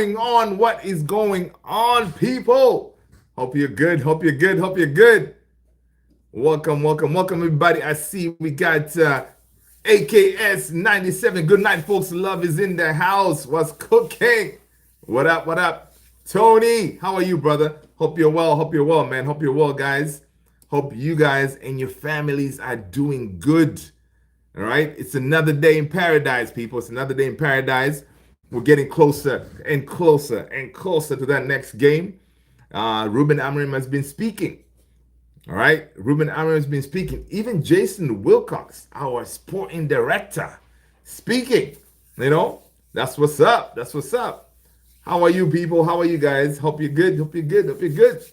going on? What is going on, people? Hope you're good. Hope you're good. Hope you're good. Welcome, welcome, welcome, everybody. I see we got AKS 97. Good night, folks. Love is in the house. What's cooking? What up? What up? Tony, how are you, brother? Hope you're well. Hope you're well, man. Hope you're well, guys. Hope you guys and your families are doing good. All right. It's another day in paradise, people. It's another day in paradise. We're getting closer and closer and closer to that next game. Ruben Amorim has been speaking. All right. Ruben Amorim has been speaking. Even Jason Wilcox, our sporting director, speaking. You know, that's what's up. That's what's up. How are you, people? How are you guys? Hope you're good. Hope you're good. Hope you're good.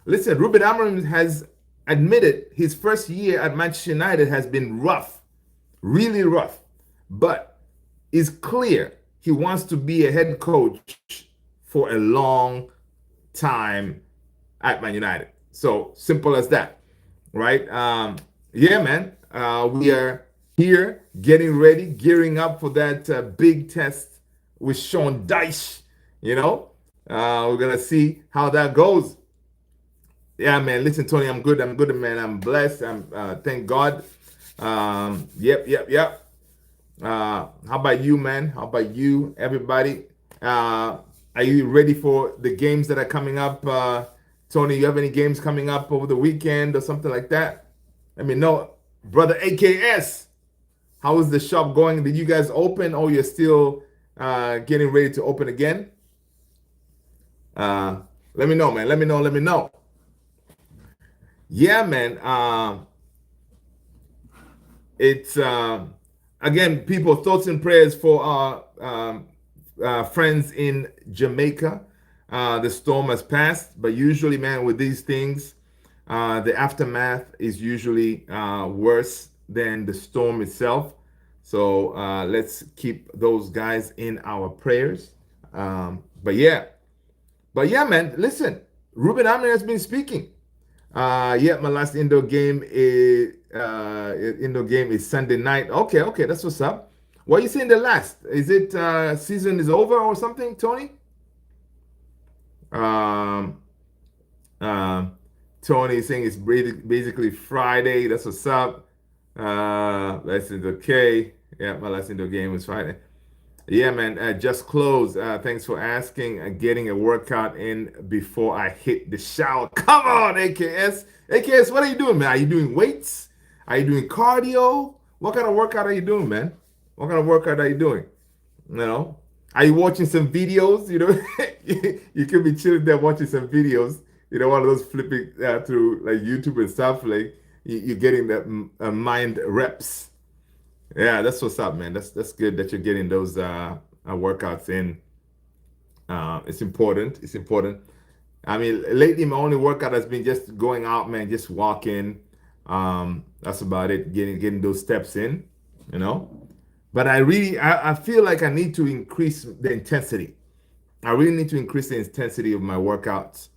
Listen, Ruben Amorim has admitted his first year at Manchester United has been rough, really rough, but it's clear he wants to be a head coach for a long time at Man United. So simple as that, right? Yeah, man. We are here getting ready, gearing up for that big test with Sean Dyche. You know, we're gonna see how that goes. Yeah, man. Listen, Tony, I'm good. I'm good, man. I'm blessed. Thank God. Yep. How about you, man? How about you, everybody? Are you ready for the games that are coming up? Tony, you have any games coming up over the weekend or something like that? Let me know. Brother AKS, how is the shop going? Did you guys open or you're still getting ready to open again? Let me know, man. Let me know. Yeah, man. It's again, people, thoughts and prayers for our friends in Jamaica. The storm has passed, but usually, man, with these things, the aftermath is usually worse than the storm itself. So let's keep those guys in our prayers. But yeah, man, listen, Ruben Amorim has been speaking. Yeah, my last indoor game is Sunday night. Okay, that's what's up. What are you saying the last? Is it season is over or something, Tony? Tony is saying it's basically Friday. That's what's up. Last indoor okay. Yeah, my last indoor game was Friday. Yeah, man, just closed. Thanks for asking. Getting a workout in before I hit the shower. Come on, AKS. AKS, what are you doing, man? Are you doing weights? Are you doing cardio? What kind of workout are you doing, man? What kind of workout are you doing? You know? Are you watching some videos? You know, you could be chilling there watching some videos. You know, one of those flipping through like YouTube and stuff. Like you're getting that mind reps. Yeah, that's what's up, man. That's good that you're getting those workouts in. It's important. It's important. I mean, lately my only workout has been just going out, man, just walking. That's about it. Getting those steps in, you know. But I feel like I need to increase the intensity. I really need to increase the intensity of my workouts.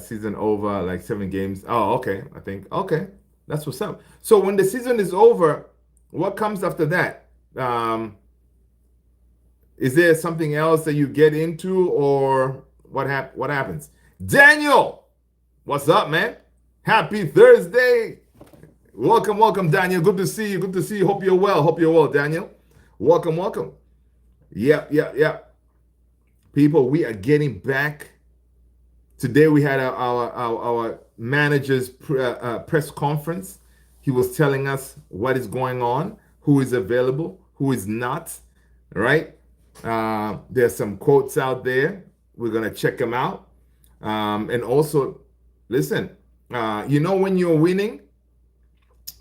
Season over, like 7 games. Oh, okay. I think okay. That's what's up. So when the season is over, what comes after that? Is there something else that you get into, or what happens? Daniel, what's up, man? Happy Thursday. Welcome, Daniel. Good to see you. Good to see you. Hope you're well, Daniel. Welcome. Yep. People, we are getting back. Today we had our manager's press conference. He was telling us what is going on, who is available, who is not, right? There's some quotes out there. We're going to check them out. And also, listen, when you're winning,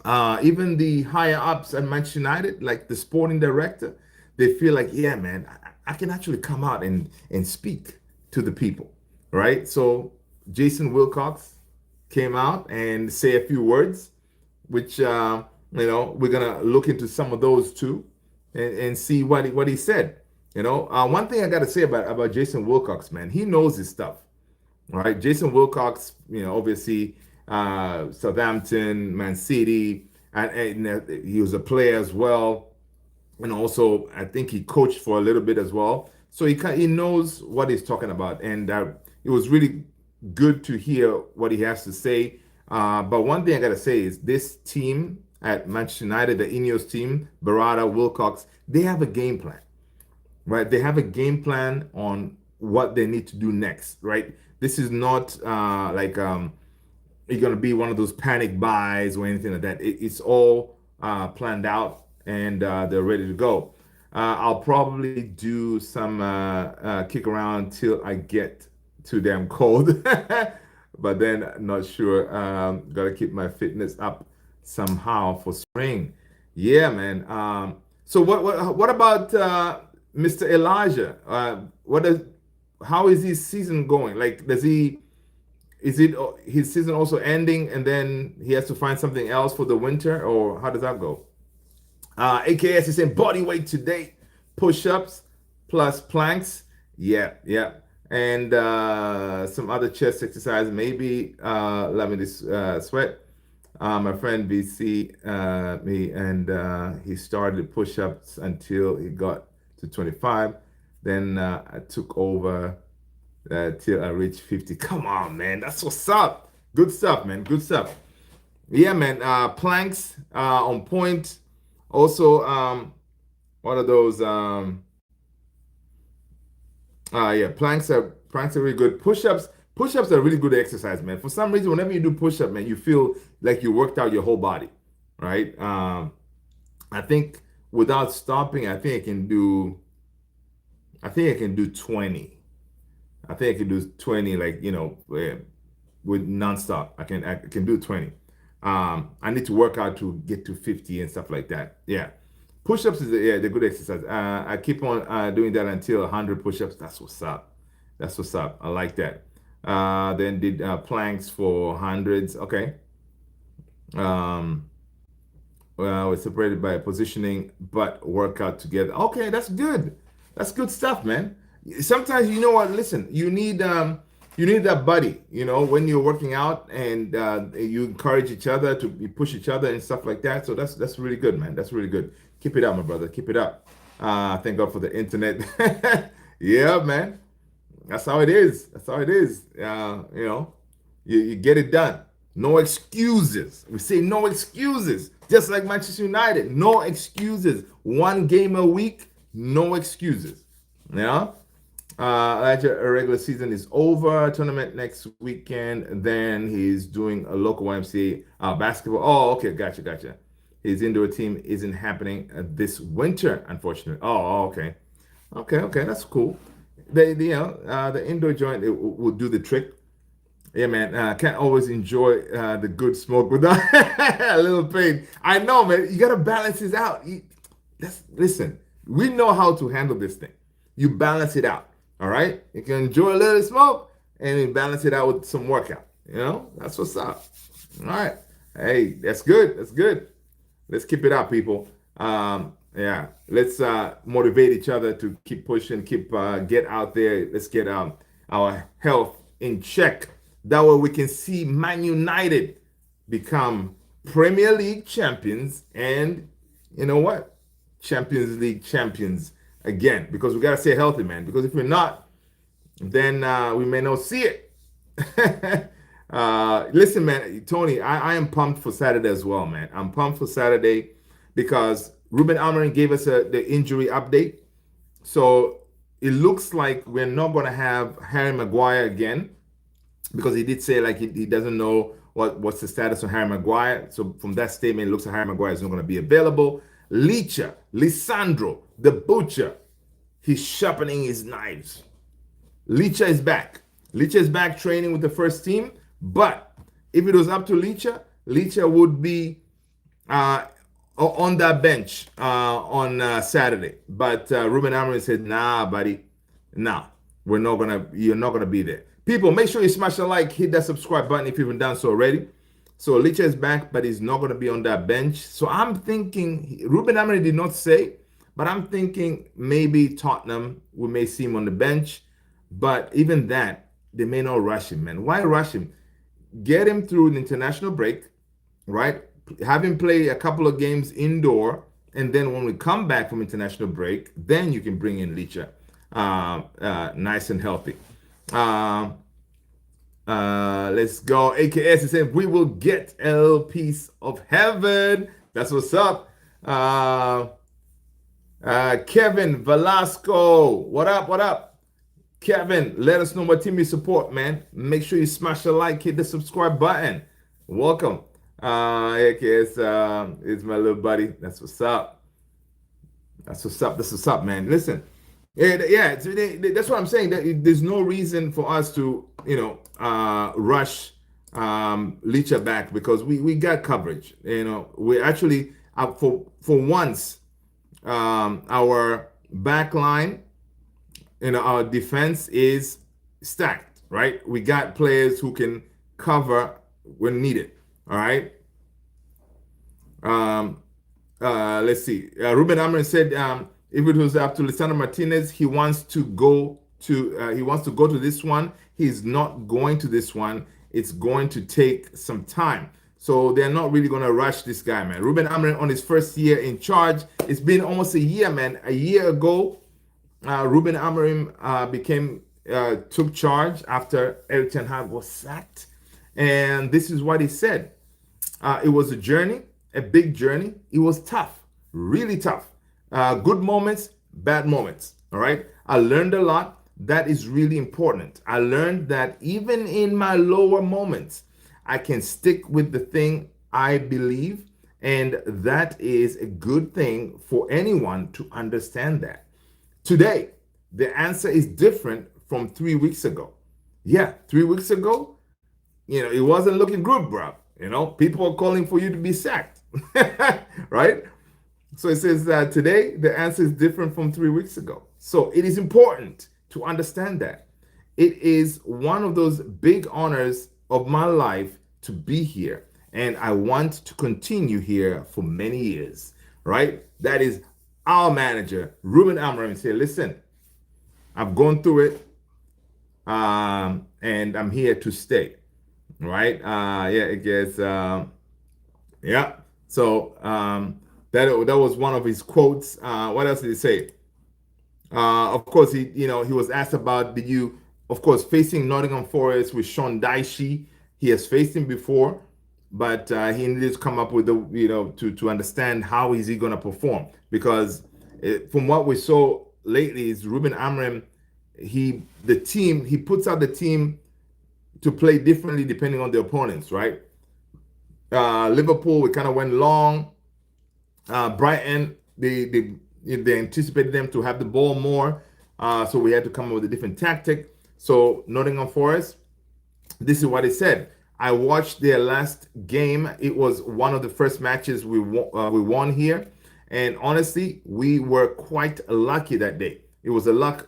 even the higher ups at Manchester United, like the sporting director, they feel like, yeah, man, I can actually come out and speak to the people, right? So Jason Wilcox came out and say a few words, which we're gonna look into some of those too, and see what he said. One thing I got to say about Jason Wilcox, man, he knows his stuff. All right, Jason Wilcox, obviously Southampton, Man City, and he was a player as well, and also I think he coached for a little bit as well. so he knows what he's talking about, and it was really good to hear what he has to say. But one thing I gotta say is this team at Manchester United, the Ineos team, Barada, Wilcox, they have a game plan, right? They have a game plan on what they need to do next, right? This is not you're gonna be one of those panic buys or anything like that. It's all planned out, and they're ready to go. I'll probably do some kick around till I get too damn cold, but then not sure. Gotta keep my fitness up somehow for spring. Yeah, man. So what about Mr. Elijah? How is his season going? Like, does he? Is it his season also ending, and then he has to find something else for the winter, or how does that go? AKS is saying body weight today, push-ups plus planks. Yeah, yeah, and some other chest exercise. Maybe let me just sweat. My friend VC me, and he started push-ups until he got to 25. Then I took over till I reach 50. Come on, man. That's what's up. Good stuff, man. Good stuff. Yeah, man. Planks on point. Also, what are those? Yeah, planks are really good. Push-ups are really good exercise, man. For some reason, whenever you do push-up, man, you feel like you worked out your whole body, right? I think without stopping, I think I can do 20. I think I can do 20, like, with nonstop. I can do 20. I need to work out to get to 50 and stuff like that. Yeah. Push-ups is the good exercise. I keep on doing that until 100 push-ups. That's what's up. That's what's up. I like that. Then did planks for hundreds. Okay. Um, well, we're separated by positioning, but workout together. Okay, that's good. That's good stuff, man. Sometimes you know what? Listen, you need that buddy. When you're working out, and you encourage each other to you push each other and stuff like that. So that's really good, man. That's really good. Keep it up, my brother. Keep it up. Thank God for the internet. Yeah, man. That's how it is. That's how it is. You get it done. No excuses. We say no excuses. Just like Manchester United, no excuses. One game a week, no excuses. Yeah. A regular season is over. Tournament next weekend. And then he's doing a local YMCA basketball. Oh, okay, gotcha. His indoor team isn't happening this winter, unfortunately. Oh, okay. Okay, that's cool. The indoor joint will do the trick. Yeah, man. Can't always enjoy the good smoke without a little pain. I know, man. You gotta balance this out. Listen. We know how to handle this thing. You balance it out. All right. You can enjoy a little smoke and then balance it out with some workout. That's what's up. All right. Hey, that's good. That's good. Let's keep it up, people. Yeah, let's motivate each other to keep pushing, keep get out there. Let's get our health in check. That way we can see Man United become Premier League champions, and you know what? Champions League champions again. Because we gotta stay healthy, man. Because if we're not, then we may not see it. Listen, man, Tony, I am pumped for Saturday as well, man. I'm pumped for Saturday because Ruben Amorim gave us the injury update. So it looks like we're not going to have Harry Maguire again, because he did say like he doesn't know what's the status of Harry Maguire. So from that statement, it looks like Harry Maguire is not going to be available. Lisandro, the butcher, he's sharpening his knives. Licha is back. Licha is back training with the first team. But if it was up to Licha would be on that bench on Saturday. But Ruben Amorim said, "Nah, buddy, nah, you're not gonna be there." People, make sure you smash the like, hit that subscribe button if you haven't done so already. So Licha is back, but he's not gonna be on that bench. So I'm thinking Ruben Amorim did not say, but I'm thinking maybe Tottenham, we may see him on the bench. But even that, they may not rush him, man. Why rush him? Get him through an international break, right? Have him play a couple of games indoor, and then when we come back from international break, then you can bring in Licha. nice and healthy. Let's go. AKS is saying we will get a little piece of heaven. That's what's up. Kevin Velasco, what up? What up? Kevin, let us know what team you support, man. Make sure you smash the like, hit the subscribe button. Welcome. AKS is my little buddy. That's what's up. That's what's up. That's what's up, man. Listen, yeah, that's what I'm saying. That there's no reason for us to, rush Licha back because we got coverage. We actually for once, our back line, our defense is stacked. Right, we got players who can cover when needed. All right. Let's see. Ruben Amorim said if it was up to Lisandro Martinez, he wants to go to this one. He's not going to this one. It's going to take some time. So they're not really going to rush this guy, man. Ruben Amorim on his first year in charge. It's been almost a year, man. A year ago, Ruben Amorim took charge after Erik ten Hag was sacked. And this is what he said. It was a journey, a big journey. It was tough, really tough. Good moments, bad moments. All right. I learned a lot. That is really important. I learned that even in my lower moments, I can stick with the thing I believe. And that is a good thing for anyone to understand that. Today, the answer is different from 3 weeks ago. Yeah, 3 weeks ago, it wasn't looking good, bro. People are calling for you to be sacked, right? So it says that today the answer is different from 3 weeks ago. So it is important to understand that. It is one of those big honors of my life to be here. And I want to continue here for many years, right? That is our manager, Ruben Amorim, say, listen, I've gone through it and I'm here to stay, right? Yeah, I guess, yeah. So that was one of his quotes. What else did he say? Of course, he was asked about of course, facing Nottingham Forest with Sean Dyche. He has faced him before, but he needed to come up with to understand how is he going to perform, because from what we saw lately is Ruben Amorim, he puts out the team to play differently depending on the opponents, right? Liverpool, we kind of went long. Brighton, they anticipated them to have the ball more, so we had to come up with a different tactic. So Nottingham Forest, this is what he said. I watched their last game. It was one of the first matches we won here, and honestly, we were quite lucky that day. It was a luck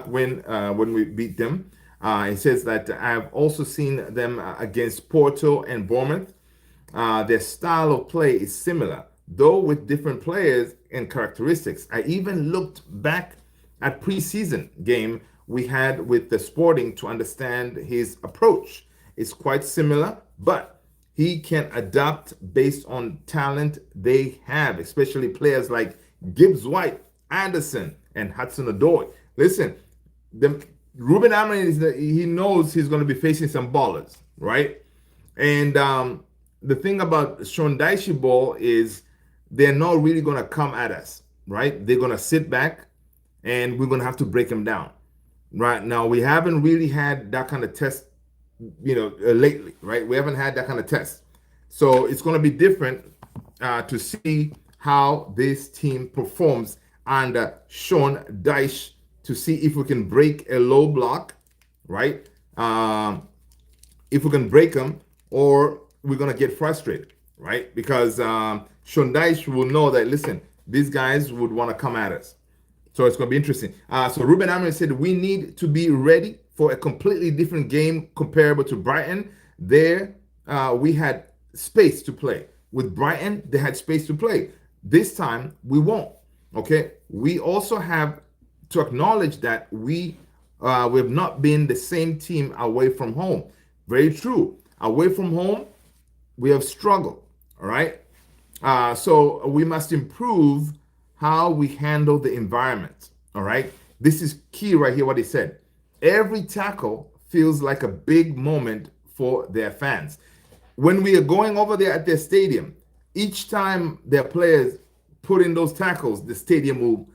win when we beat them. He says that I've also seen them against Porto and Bournemouth. Their style of play is similar, though with different players and characteristics. I even looked back at preseason game we had with the Sporting to understand his approach. It's quite similar, but he can adapt based on talent they have, especially players like Gibbs White, Anderson, and Hudson-Odoi. Listen, Ruben Amorim he knows he's going to be facing some ballers, right? And the thing about Sean Dyche ball is they're not really going to come at us, right? They're going to sit back, and we're going to have to break them down. Right now, we haven't really had that kind of test, lately, right? We haven't had that kind of test. So it's going to be different to see how this team performs under Sean Dyche, to see if we can break a low block, right? If we can break them, or we're going to get frustrated, right? Because Sean Dyche will know that, listen, these guys would want to come at us. So it's going to be interesting. So Ruben Amorim said we need to be ready for a completely different game comparable to Brighton. There, we had space to play. With Brighton, they had space to play. This time, we won't. Okay? We also have to acknowledge that we have not been the same team away from home. Very true. Away from home, we have struggled. All right? So we must improve how we handle the environment. All right. This is key right here, what he said. Every tackle feels like a big moment for their fans. When we are going over there at their stadium, each time their players put in those tackles, the stadium will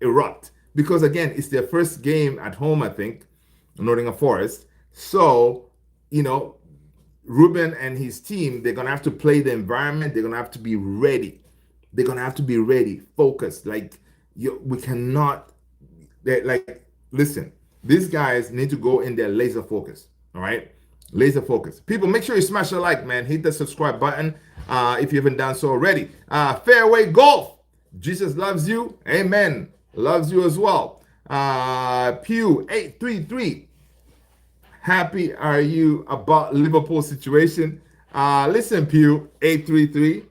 erupt. Because again, it's their first game at home, I think, Nottingham Forest. So, you know, Ruben and his team, they're gonna have to play the environment. They're gonna have to be ready. They're gonna have to be ready, focused. Like we cannot. Like, listen, these guys need to go in there laser focus. All right, laser focus. People, make sure you smash the like, man. Hit the subscribe button if you haven't done so already. Fairway Golf. Jesus loves you. Amen. Loves you as well. Pew 833. Happy are you about Liverpool situation? Listen, Pew 833.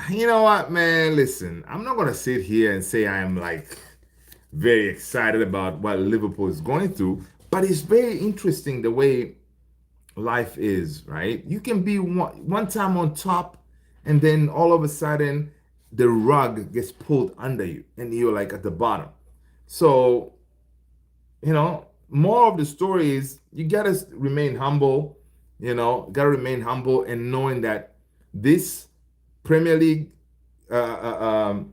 You know what, man? Listen, I'm not gonna sit here and say I'm like very excited about what Liverpool is going through, but it's very interesting the way life is, right? You can be one time on top, and then all of a sudden the rug gets pulled under you, and you're like at the bottom. So, more of the story is you gotta remain humble. Gotta remain humble and knowing that this Premier League, the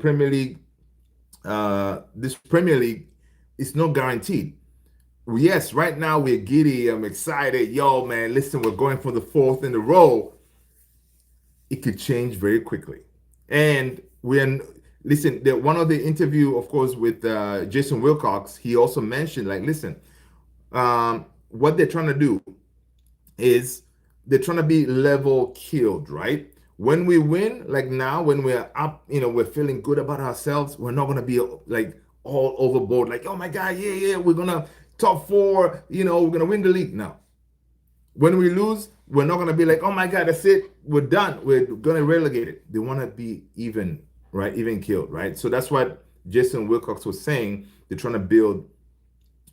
Premier League, this Premier League is not guaranteed. Yes, right now we're giddy. I'm excited. Yo, man, listen, we're going for the fourth in a row. It could change very quickly. And listen, one of the interview, of course, with Jason WILCOX, he also mentioned, like, listen, what they're trying to do is they're trying to be level killed, right? When we win, like now, when we're up, we're feeling good about ourselves, we're not going to be like all overboard, like, oh my God, yeah, we're going to top four, we're going to win the league. No. When we lose, we're not going to be like, oh my God, that's it, we're done, we're going to relegate it. They want to be even, right? Even killed, right? So that's what Jason WILCOX was saying. They're trying to build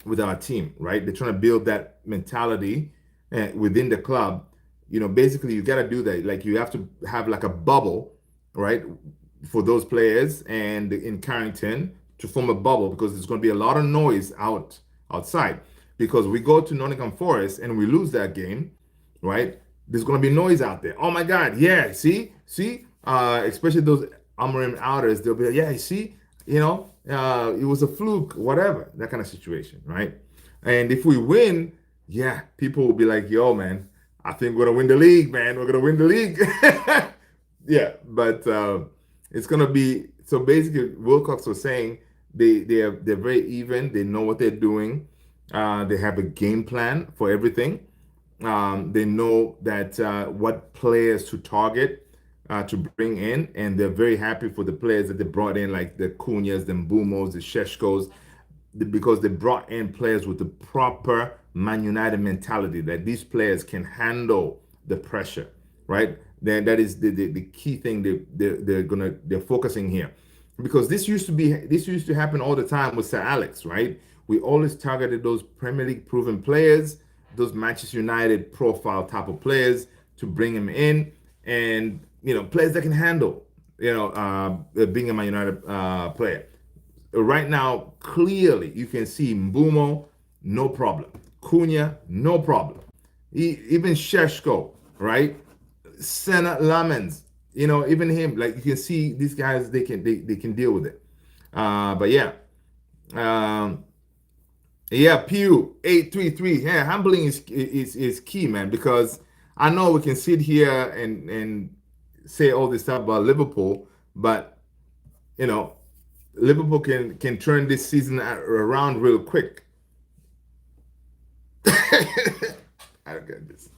with our team, right? They're trying to build that mentality within the club. Basically you got to do that. Like you have to have like a bubble, right, for those players and in Carrington to form a bubble, because there's going to be a lot of noise outside. Because we go to Nottingham Forest and we lose that game, right? There's going to be noise out there. Oh my God, yeah, see, especially those Amorim outers, they'll be like, yeah, see, it was a fluke, whatever, that kind of situation, right? And if we win, yeah, people will be like, yo, man, I think we're gonna win the league, man. We're gonna win the league. Yeah, but it's gonna be so. Basically, WILCOX was saying they're very even. They know what they're doing. They have a game plan for everything. They know that what players to target, to bring in, and they're very happy for the players that they brought in, like the Cunhas, the Mbumos, the Sheshkos, because they brought in players with the proper Man United mentality, that these players can handle the pressure, right? Then that is the key thing they're focusing here, because this used to happen all the time with Sir Alex, right? We always targeted those Premier League proven players, those Manchester United profile type of players, to bring them in, and players that can handle being a Man United player. Right now, clearly you can see Mbumo, no problem. Cunha, no problem. Even Sheshko, right? Senna Lamens, even him. Like you can see these guys, they can deal with it. But yeah, Pew 833. Yeah, humbling is key, man. Because I know we can sit here and say all this stuff about Liverpool, but Liverpool can turn this season around real quick. I don't get this.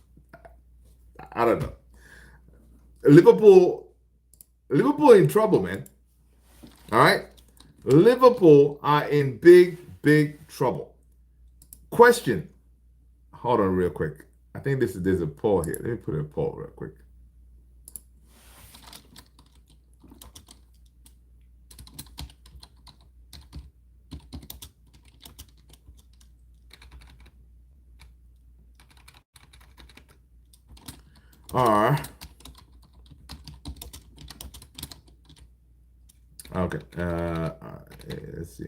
I don't know. Liverpool in trouble, man. All right, Liverpool are in big trouble. Question. Hold on, real quick. I think there's a poll here. Let me put a poll real quick. Okay. Let's see.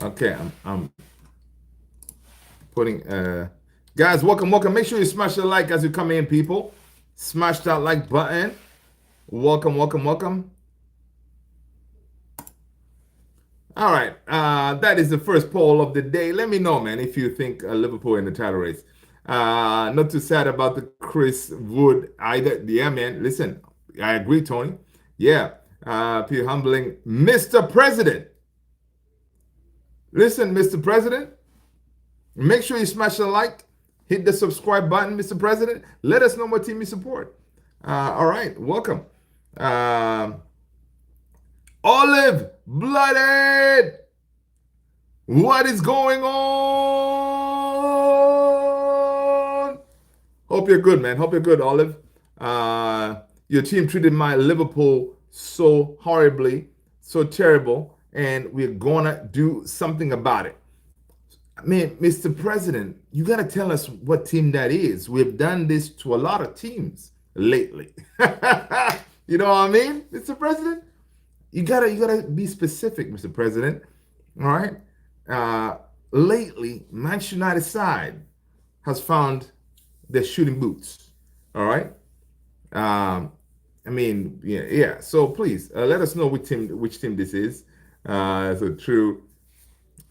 Okay, I'm putting guys, welcome, welcome. Make sure you smash the like as you come in, people. Smash that like button. Welcome, welcome, welcome. All right, that is the first poll of the day. Let me know, man, if you think Liverpool in the title race. Not too sad about the Chris Wood either. Yeah, man. Listen, I agree, Tony. Yeah, Peter Humbling, Mr. President. Listen, Mr. President, make sure you smash the like, hit the subscribe button, Mr. President. Let us know what team you support. All right, welcome. Olive Blooded, what is going on? Hope you're good, man. Hope you're good, Olive. Your team treated my Liverpool so horribly, so terrible, and we're gonna do something about it. I mean, Mr. President, you gotta tell us what team that is. We've done this to a lot of teams lately. You know what I mean, Mr. President? You gotta be specific, Mr. President. All right. Lately, Manchester United side has found their shooting boots. All right. I mean, yeah. So please let us know which team this is. So true.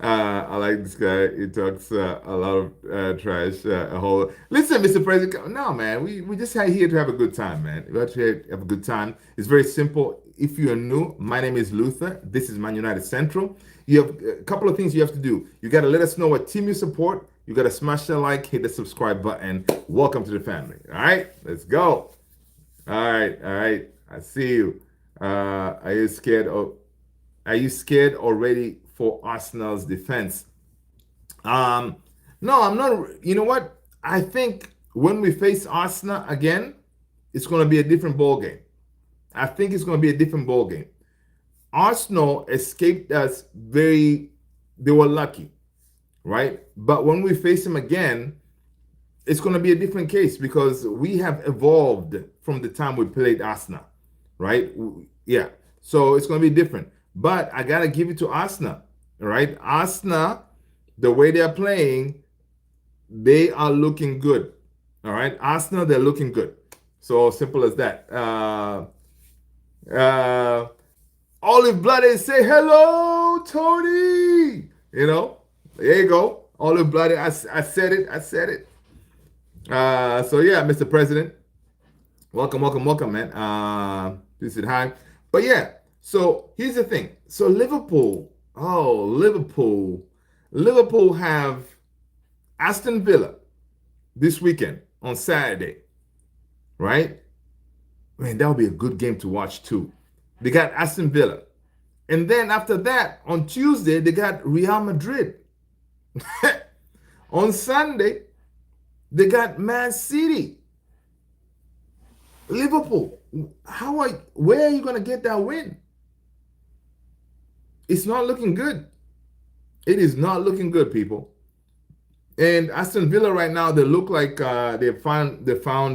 I like this guy. He talks a lot of trash. A whole listen, Mr. President. No, man. We just here to have a good time, man. We have to have a good time. It's very simple. If you are new, my name is Luther. This is Man United Central. You have a couple of things you have to do. You got to let us know what team you support. You got to smash the like, hit the subscribe button. Welcome to the family. All right, let's go. All right. I see you. Are you scared or ready for Arsenal's defense? No, I'm not. You know what? I think when we face Arsenal again, it's going to be a different ball game. I think it's going to be a different ball game. Arsenal escaped us they were lucky, right? But when we face them again, it's going to be a different case because we have evolved from the time we played Arsenal, right? Yeah. So it's going to be different. But I got to give it to Arsenal, right? Arsenal, the way they're playing, they are looking good, all right? Arsenal, they're looking good. So simple as that. Olive Blooded, say hello, Tony. You know, there you go. Olive Blooded, I said it. So yeah, Mr. President, welcome, man. Please sit high. But yeah, so here's the thing. So Liverpool have Aston Villa this weekend on Saturday, right? Man, that would be a good game to watch too. They got Aston Villa. And then after that, on Tuesday, they got Real Madrid. On Sunday, they got Man City. Liverpool, where are you going to get that win? It's not looking good. It is not looking good, people. And Aston Villa right now, they look like they found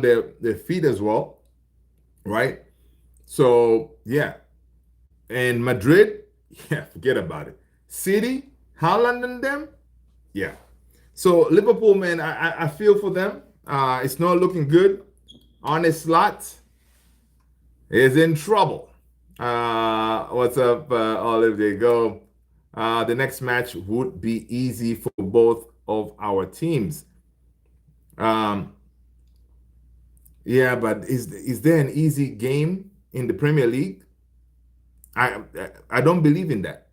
their feet as well. Right? So, yeah. And Madrid, yeah, forget about it. City, Haaland and them, yeah. So, Liverpool, man, I feel for them. It's not looking good. Arne Slot is in trouble. What's up, Olive? There you go. The next match would be easy for both of our teams. Yeah, but is there an easy game in the Premier League? I don't believe in that.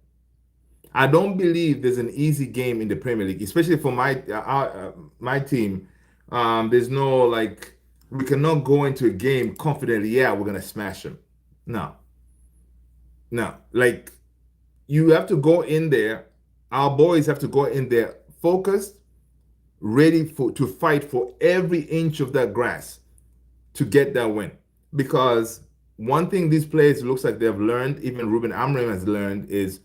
I don't believe there's an easy game in the Premier League, especially for my team. There's no like we cannot go into a game confidently. Yeah, we're gonna smash them. No. Like you have to go in there. Our boys have to go in there focused, ready to fight for every inch of that grass to get that win. Because one thing these players looks like they've learned, even Ruben Amorim has learned, is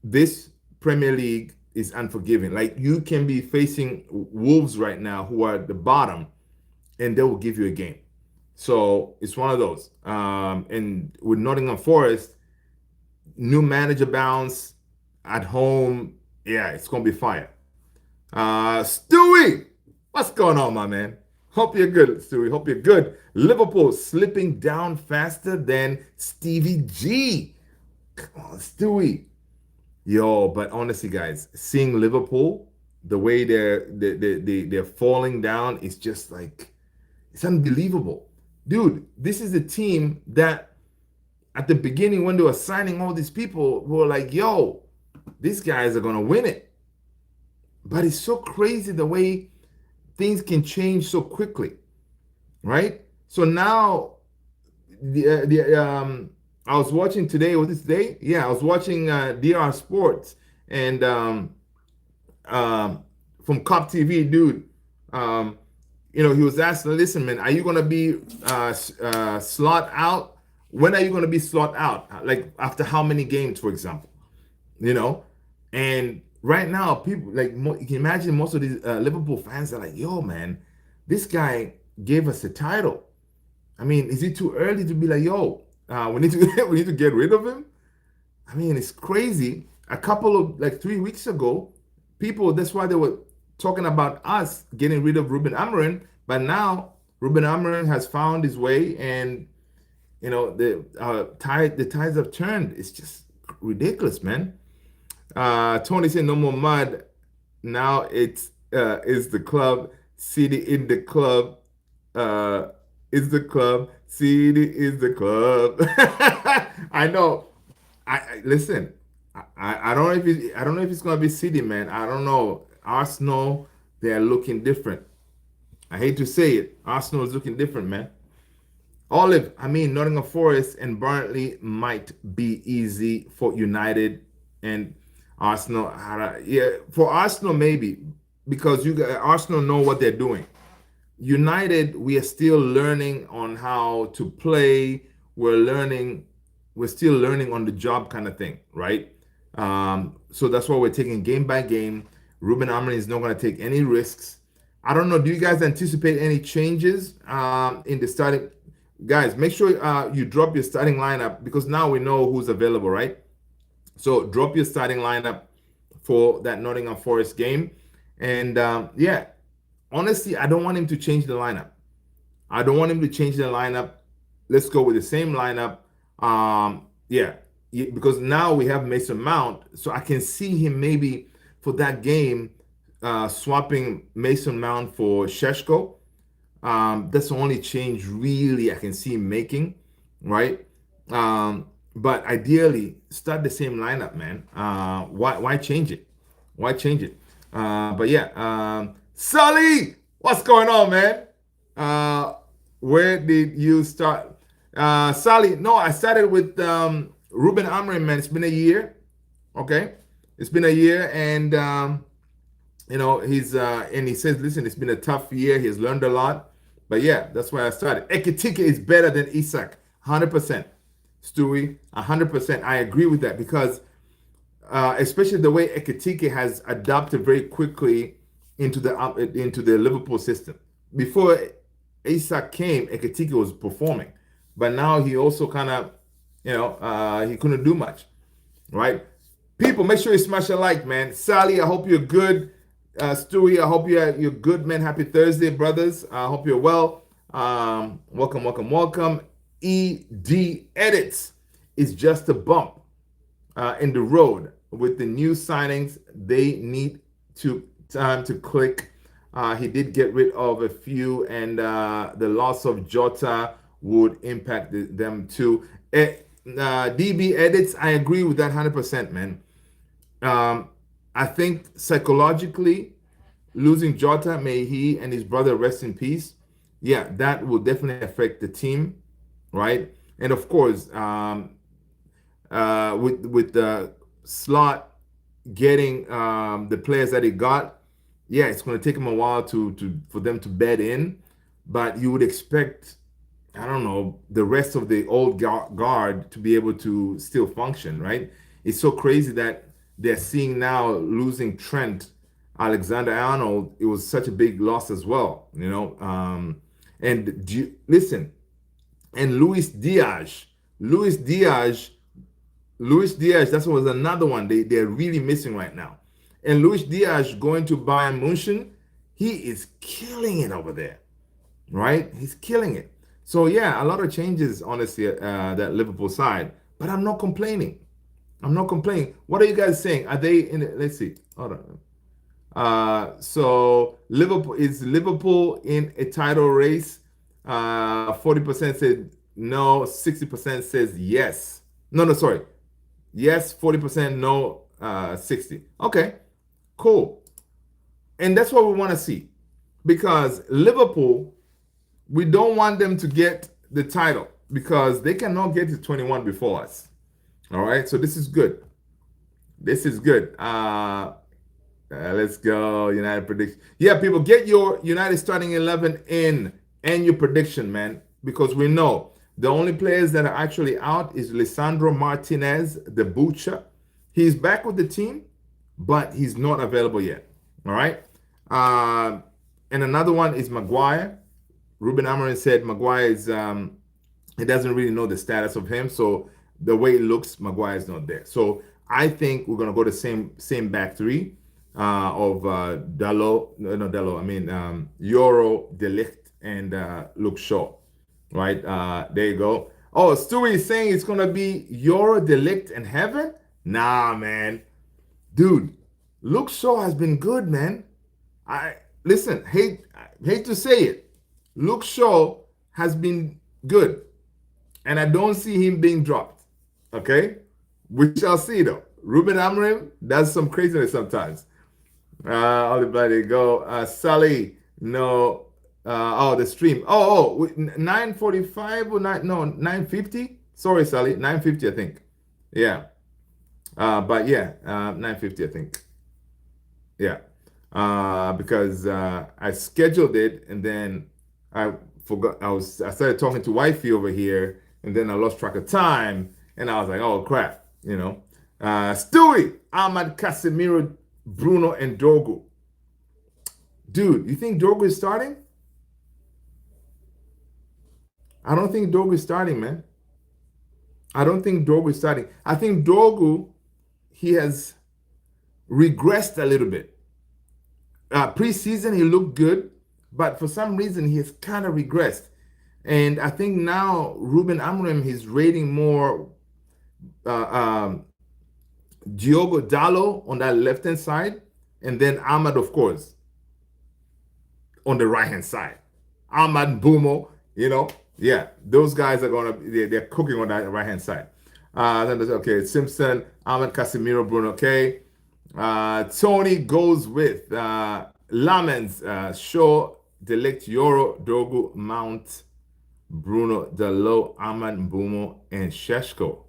this Premier League is unforgiving. Like you can be facing Wolves right now who are at the bottom and they will give you a game. So it's one of those. And with Nottingham Forest, new manager bounce at home. Yeah, it's gonna be fire. Stewie, what's going on, my man? Hope you're good, Stewie. Hope you're good. Liverpool slipping down faster than Stevie G. Come on, Stewie. Yo, but honestly, guys, seeing Liverpool, the way they're falling down is just like it's unbelievable. Dude, this is a team that at the beginning when they were signing all these people, we were like, yo, these guys are gonna win it. But it's so crazy the way things can change so quickly, right? So now the I was watching today. Was this today? Yeah, I was watching DR Sports and from Cop TV, dude. Um, he was asking, listen, man, are you gonna be slot out? When are you gonna be slot out? Like after how many games, for example? You know, and right now, people like you can imagine most of these Liverpool fans are like, yo, man, this guy gave us a title. I mean, is it too early to be like, yo, we need to we need to get rid of him? I mean, it's crazy. A couple of like 3 weeks ago, people that's why they were talking about us getting rid of Ruben Amorim, but now Ruben Amorim has found his way, and the tides have turned. It's just ridiculous, man. Tony said no more mud. Now it's is the club. City in the club. Is the club. City is the club. I know. Listen. I don't know if I don't know if it's gonna be City, man. I don't know. Arsenal, they're looking different. I hate to say it. Arsenal is looking different, man. Olive, I mean, Nottingham Forest and Burnley might be easy for United and Arsenal. Yeah, for Arsenal maybe because Arsenal know what they're doing. United, we are still learning on how to play. We're still learning on the job kind of thing, right? So that's why we're taking game by game. Ruben Amorim is not going to take any risks. I don't know. Do you guys anticipate any changes in the starting? Guys, make sure you drop your starting lineup because now we know who's available, right? So drop your starting lineup for that Nottingham Forest game. And yeah, honestly, I don't want him to change the lineup. I don't want him to change the lineup. Let's go with the same lineup. Yeah, because now we have Mason Mount, so I can see him maybe for that game swapping Mason Mount for Sheshko. That's the only change really I can see him making, right? But ideally, start the same lineup, man. Why change it? Why change it? But yeah, Sully, what's going on, man? Where did you start? Sully, no, I started with Ruben Amorim, man. It's been a year, okay? It's been a year, and he's and he says, listen, it's been a tough year. He's learned a lot, but yeah, that's why I started. Ekitike is better than Isak, 100%. Stewie, 100%. I agree with that because especially the way Ekitike has adapted very quickly into the Liverpool system. Before Isak came, Ekitike was performing, but now he also kind of, he couldn't do much, right? People, make sure you smash a like, man. Sally, I hope you're good. Stewie, I hope you're good, man. Happy Thursday, brothers. I hope you're well. Welcome, welcome, welcome. ED Edits is just a bump in the road. With the new signings, they need time to click. He did get rid of a few, and the loss of Jota would impact them too. DB Edits, I agree with that 100%, man. I think psychologically, losing Jota, may he and his brother rest in peace. Yeah, that will definitely affect the team, right? And of course, with the slot getting the players that he got, yeah, it's going to take him a while for them to bed in. But you would expect, I don't know, the rest of the old guard to be able to still function, right? It's so crazy that they're seeing now losing Trent Alexander-Arnold. It was such a big loss as well, And listen, and Luis Diaz, Luis Diaz, that was another one they're really missing right now. And Luis Diaz going to Bayern Munich, he is killing it over there, right? He's killing it. So yeah, a lot of changes, honestly, that Liverpool side. But I'm not complaining. I'm not complaining. What are you guys saying? Are they in it? Let's see. Hold on. So Liverpool in a title race? 40% said no. 60% says yes. No, no, sorry. Yes, 40%, no, 60. Okay, cool. And that's what we want to see. Because Liverpool, we don't want them to get the title because they cannot get to 21 before us. All right, so this is good. This is good. Let's go. United prediction. Yeah, people, get your United starting 11 in and your prediction, man, because we know the only players that are actually out is Lisandro Martinez, the Butcher. He's back with the team, but he's not available yet. All right. And another one is Maguire. Ruben Amorim said Maguire is he doesn't really know the status of him, so the way it looks, Maguire is not there. So I think we're gonna go the same back three of Dalot, no Dalot, I mean Euro, Delict, and Luke Shaw. Right, there you go. Oh, Stewie is saying it's gonna be Euro, Delict, and Heaven. Nah, man, dude, Luke Shaw has been good, man. I listen, hate to say it, Luke Shaw has been good, and I don't see him being dropped. Okay, we shall see though. Ruben Amorim does some craziness sometimes. Everybody go. Sally, no. Oh, the stream. Oh, 9:45 or 9:50. Sorry, Sally, 9:50, I think. Yeah. But yeah, 9:50, I think. Yeah. Because I scheduled it and then I forgot. I started talking to wifey over here, and then I lost track of time, and I was like, oh crap, you know. Stewie, Ahmad, Casemiro, Bruno, and Dogu. Dude, you think Dogu is starting? I don't think Dogu is starting, man. I don't think Dogu is starting. I think Dogu, he has regressed a little bit. Preseason, he looked good, but for some reason, he has kind of regressed. And I think now Ruben Amorim is rating more Diogo Dalot on that left hand side, and then Ahmad, of course, on the right hand side. Ahmad Bumo, yeah, those guys are they're cooking on that right hand side. Then there's Simpson, Ahmad, Casemiro, Bruno. Okay, Tony goes with Lamens, Shaw, Delict, Euro, Dogu, Mount, Bruno, Dalot, Ahmad, Mbumo, and Sheshko.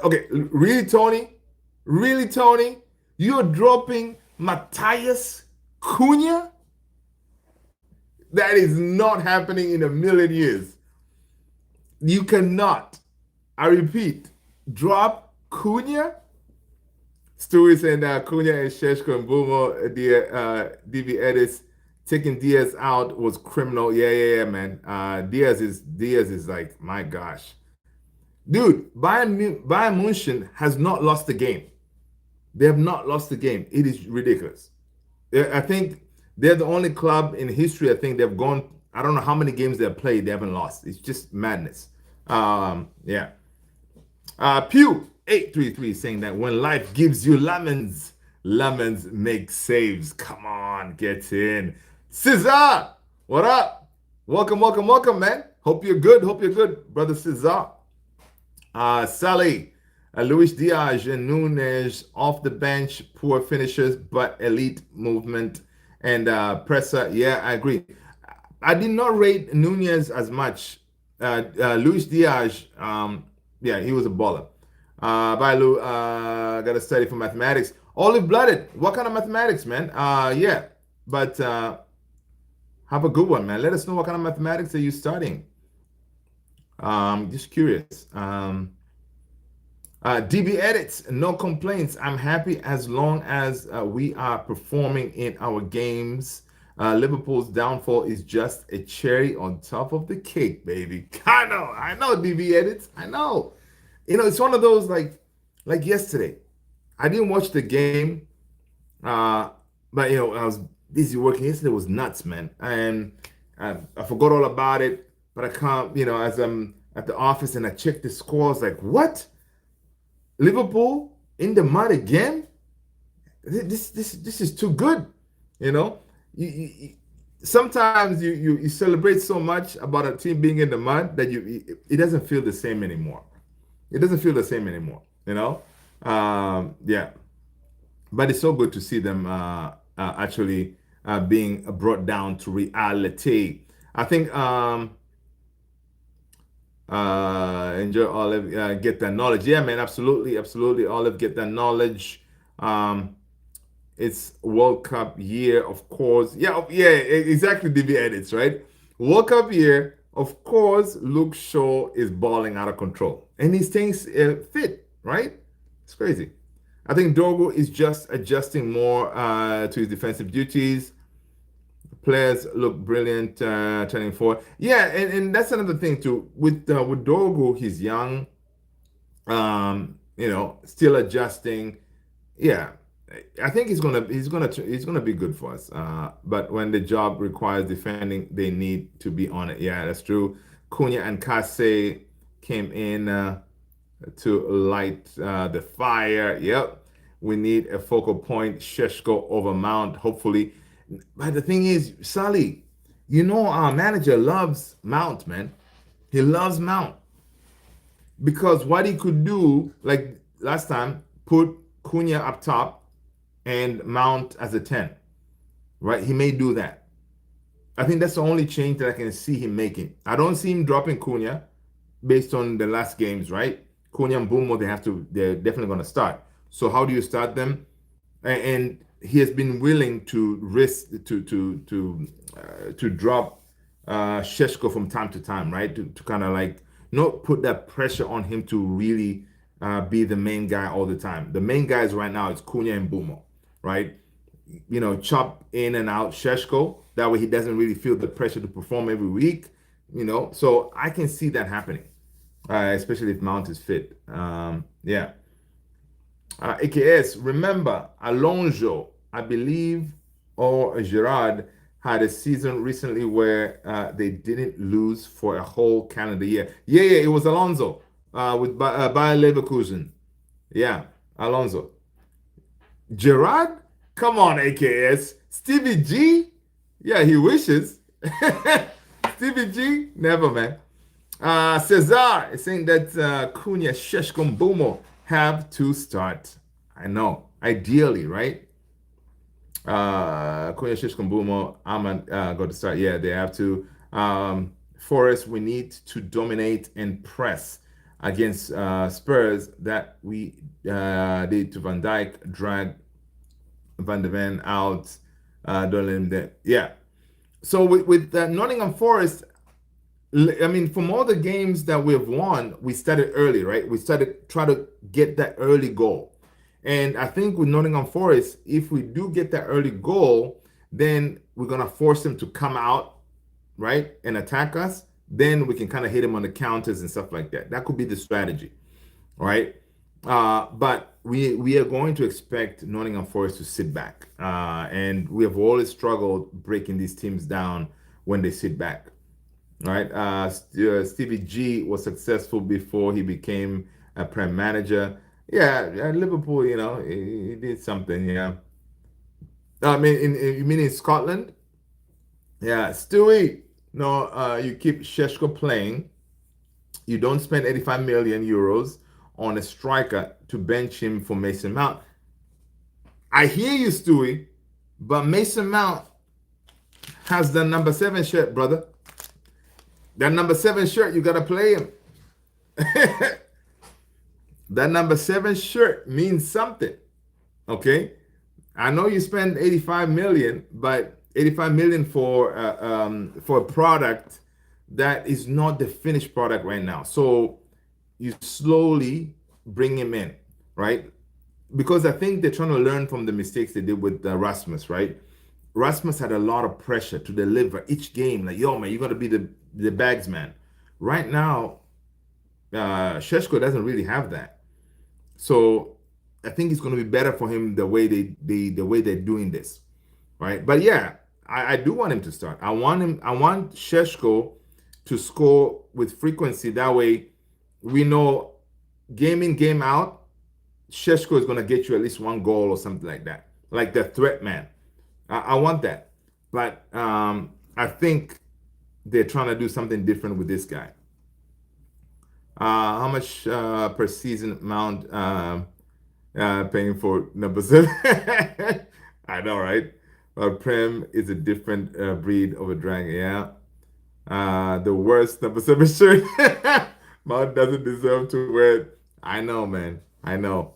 Okay, really, Tony? Really, Tony? You're dropping Matthias Cunha? That is not happening in a million years. You cannot, I repeat, drop Cunha? Stewie saying that Cunha and Sheshko and Bumo, the DB Edis, taking Diaz out was criminal. Yeah, man. Diaz is like, my gosh. Dude, Bayern Munich has not lost the game. They have not lost the game. It is ridiculous. I think they're the only club in history, I think they've gone, I don't know how many games they've played, they haven't lost. It's just madness. Yeah. Pew 833 saying that when life gives you lemons, lemons make saves. Come on, get in. Cesar, what up? Welcome, man. Hope you're good, brother Cesar. Sally, Luis Diaz and Nunes off the bench, poor finishers, but elite movement and presser. Yeah, I agree. I did not rate Nunez as much. Luis Diaz, yeah, he was a baller. Bye, Lou. Got to study for mathematics. Olive blooded. What kind of mathematics, man? Yeah, but have a good one, man. Let us know what kind of mathematics are you studying. Just curious. DB edits, no complaints. I'm happy as long as we are performing in our games. Liverpool's downfall is just a cherry on top of the cake, baby. I know, DV edits. I know. It's one of those like yesterday. I didn't watch the game, uh, but I was busy working. Yesterday was nuts, man, and I forgot all about it. But I can't, as I'm at the office and I check the scores, like what? Liverpool in the mud again? This is too good, you know. Sometimes you celebrate so much about a team being in the mud that it doesn't feel the same anymore. It doesn't feel the same anymore, you know. Yeah, but it's so good to see them actually being brought down to reality. I think enjoy Olive, get that knowledge. Yeah, man, absolutely, absolutely. Olive, get that knowledge. Um, it's World Cup year, of course. Yeah, yeah, exactly. DB edits, right? World Cup year, of course. Luke Shaw is balling out of control, and he stays fit, right? It's crazy. I think Dorgo is just adjusting more to his defensive duties. Players look brilliant turning forward. Yeah, and that's another thing too. With Dorgo, he's young, still adjusting. Yeah, I think he's gonna be good for us. But when the job requires defending, they need to be on it. Yeah, that's true. Cunha and Kase came in to light the fire. Yep, we need a focal point. Sheshko over Mount, hopefully. But the thing is, Sally, our manager loves Mount, man. He loves Mount because what he could do, like last time, put Cunha up top and Mount as a 10, right? He may do that. I think that's the only change that I can see him making. I don't see him dropping Cunha based on the last games, right? Cunha and Bumo, they're definitely going to start. So how do you start them? And he has been willing to risk to drop Sheshko from time to time, right? To kind of like not put that pressure on him to really be the main guy all the time. The main guys right now is Cunha and Bumo, right? Chop in and out Sheshko. That way he doesn't really feel the pressure to perform every week. So I can see that happening, especially if Mount is fit. Yeah. AKS, remember, Alonso, I believe, or Gerard had a season recently where they didn't lose for a whole calendar year. Yeah, it was Alonso with Bayer Leverkusen. Yeah, Alonso. Gerard? Come on, AKS. Stevie G? Yeah, he wishes. Stevie G? Never, man. Cesar is saying that Cunha, Sheshko, Bumo have to start. I know. Ideally, right? Cunha, Sheshko, Bumo, Ahmad got to start. Yeah, they have to. Forest, we need to dominate and press against Spurs that we did to Van Dijk, drag Van de Ven out. Don't let him there. Yeah. So with Nottingham Forest, I mean, from all the games that we've won, we started early, right? We started try to get that early goal. And I think with Nottingham Forest, if we do get that early goal, then we're going to force them to come out, right, and attack us. Then we can kind of hit them on the counters and stuff like that. That could be the strategy, right? But we are going to expect Nottingham Forest to sit back. And we have always struggled breaking these teams down when they sit back. Right, Stevie G was successful before he became a prem manager. Yeah, at Liverpool, he did something. Yeah, I mean, you mean in Scotland? Yeah, Stewie. No, you keep Sheshko playing. You don't spend 85 million euros on a striker to bench him for Mason Mount. I hear you, Stewie, but Mason Mount has the number 7 shirt, brother. That number 7 shirt, you gotta play him. That number 7 shirt means something. Okay, I know you spend 85 million, but 85 million for a product that is not the finished product right now. So you slowly bring him in, right? Because I think they're trying to learn from the mistakes they did with Rasmus, right? Rasmus had a lot of pressure to deliver each game. Like, yo, man, you got to be the bags man. Right now, Sheshko doesn't really have that. So I think it's going to be better for him the way the way they're doing this, right? But yeah, I do want him to start. I want him. I want Sheshko to score with frequency. That way, we know game in game out, Sheshko is going to get you at least one goal or something like that, like the threat man. I want that, but I think they're trying to do something different with this guy. How much per season amount paying for number seven? I know, right? Prem is a different breed of a dragon. Yeah. The worst number seven shirt. Mount doesn't deserve to wear it. I know, man. I know.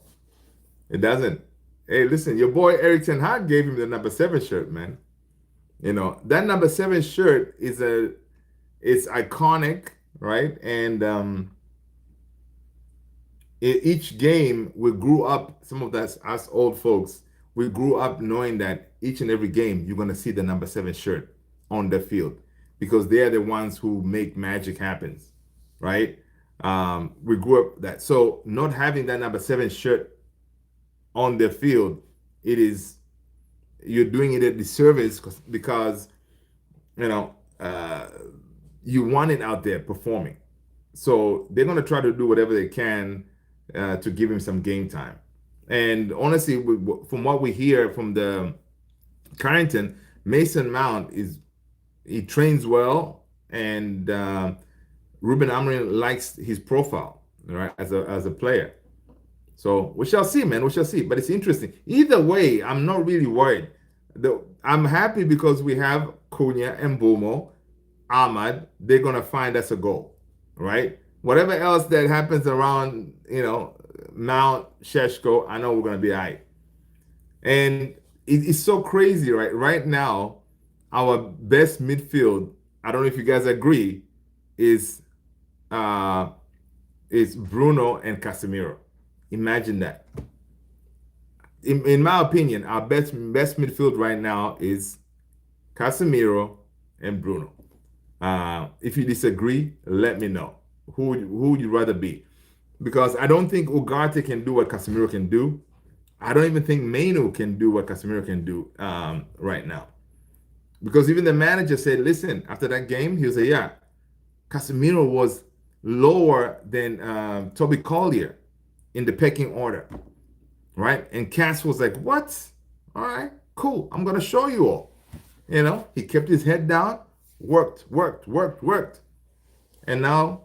It doesn't. Hey, listen, your boy Eric Ten Hag gave him the number seven shirt, man. You know, that number seven shirt it's iconic, right? And each game we grew up, some of us old folks, we grew up knowing that each and every game you're gonna see the number seven shirt on the field because they are the ones who make magic happens, right? We grew up that. So not having that number seven shirt on the field, it is you're doing it a disservice because you know you want it out there performing. So they're gonna try to do whatever they can to give him some game time. And honestly, from what we hear from the Carrington, Mason Mount he trains well, and Ruben Amorim likes his profile, right, as a player. So we shall see, man. We shall see. But it's interesting. Either way, I'm not really worried. I'm happy because we have Cunha and Bumo, Ahmad. They're gonna find us a goal, right? Whatever else that happens around, Mount Sheshko, I know we're gonna be all right. And it's so crazy, right? Right now, our best midfield, I don't know if you guys agree, is uh is Bruno and Casemiro. Imagine that. In my opinion, our best midfield right now is Casemiro and Bruno. If you disagree, let me know. Who would you rather be? Because I don't think Ugarte can do what Casemiro can do. I don't even think Mainu can do what Casemiro can do right now. Because even the manager said, listen, after that game, he was like, yeah, Casemiro was lower than Toby Collier in the pecking order, right? And Cass was like, what? All right, cool. I'm going to show you all. He kept his head down, worked. And now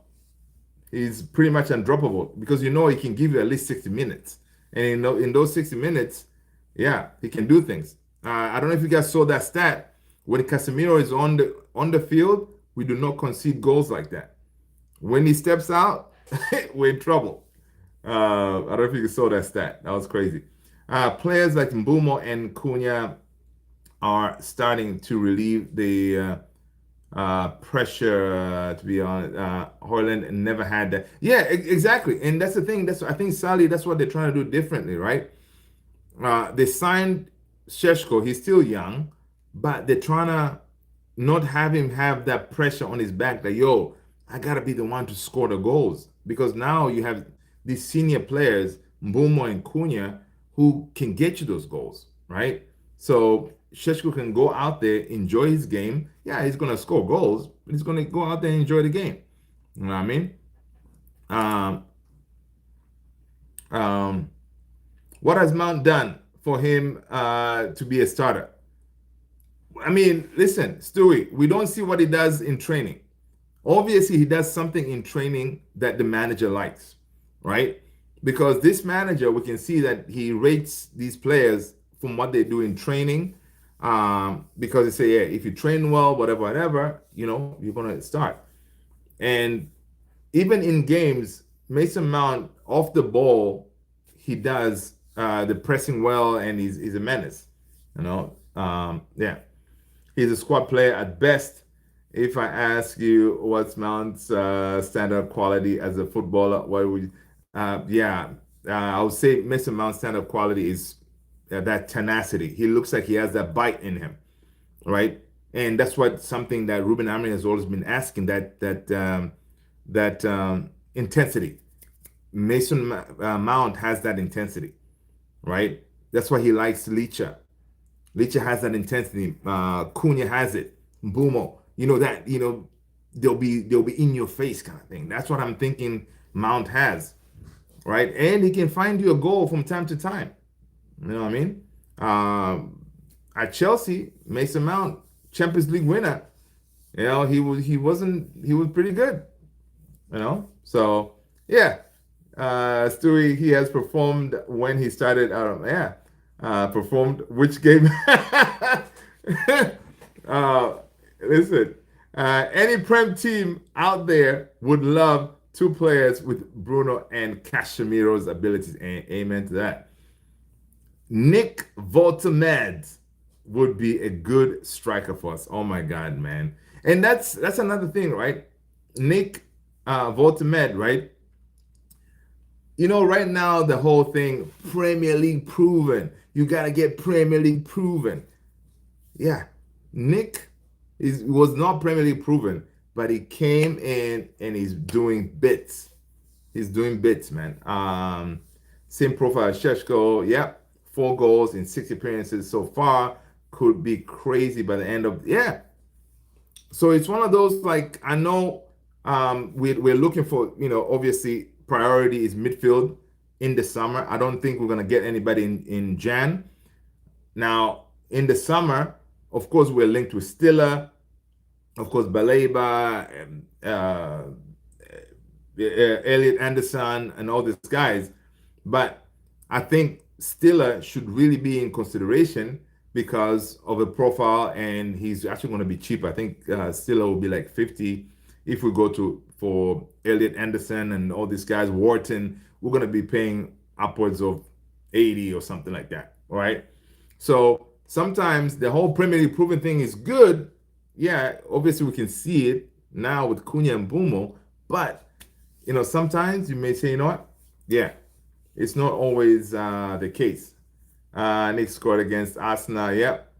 he's pretty much undroppable because he can give you at least 60 minutes. And in those 60 minutes, yeah, he can do things. I don't know if you guys saw that stat. When Casemiro is on the field, we do not concede goals like that. When he steps out, we're in trouble. I don't know if you saw that stat. That was crazy. Players like Mbumo and Cunha are starting to relieve the pressure. To be honest, Hoyland never had that. Yeah, exactly. And that's the thing. I think Sally. That's what they're trying to do differently, right? They signed Sheshko. He's still young, but they're trying to not have him have that pressure on his back. That I gotta be the one to score the goals because now you have these senior players, Mbumo and Cunha, who can get you those goals, right? So Sheshko can go out there, enjoy his game. Yeah, he's gonna score goals, but he's gonna go out there and enjoy the game. You know what I mean? What has Mount done for him to be a starter? I mean, listen, Stewie, we don't see what he does in training. Obviously, he does something in training that the manager likes, right? Because this manager, we can see that he rates these players from what they do in training. Because they say, yeah, if you train well, whatever, you're gonna start. And even in games, Mason Mount off the ball, he does the pressing well, and he's a menace. Yeah, he's a squad player at best. If I ask you what's Mount's standard quality as a footballer, what would I would say Mason Mount's standard quality is that tenacity. He looks like he has that bite in him. right? And that's what something that Ruben Amorim has always been asking, that intensity. Mason Mount has that intensity, right? That's why he likes Licha. Licha has that intensity. Cunha has it. Bumo, that they'll be in your face kind of thing. That's what I'm thinking Mount has, right? And he can find you a goal from time to time. You know what I mean? At Chelsea, Mason Mount, Champions League winner. He was pretty good. So yeah. Stewie, he has performed when he started. Yeah, performed which game? uh, Listen, any Prem team out there would love two players with Bruno and Casemiro's abilities. Amen to that. Nick Voltamed would be a good striker for us. Oh my God, man! And that's another thing, right? Nick Voltamed, right? Right now the whole thing, Premier League proven. You gotta get Premier League proven. Yeah, Nick was not Premier League proven, but he came in and he's doing bits. He's doing bits, man. Same profile as Sheshko. Yep, 4 goals in 6 appearances so far. Could be crazy by the end of So it's one of those, like, I know we're looking for, obviously priority is midfield in the summer. I don't think we're gonna get anybody in Jan. Now in the summer, of course, we're linked with Stiller, of course, Baleba, Elliot Anderson, and all these guys. But I think Stiller should really be in consideration because of the profile, and he's actually going to be cheap. I think Stiller will be like 50 if we go for Elliot Anderson and all these guys. Wharton, we're going to be paying upwards of 80 or something like that. All right. So sometimes the whole Premier League proven thing is good. Yeah, obviously we can see it now with Cunha and Bumo, but sometimes you may say, what? Yeah, it's not always the case. Nick scored against Arsenal. Yep.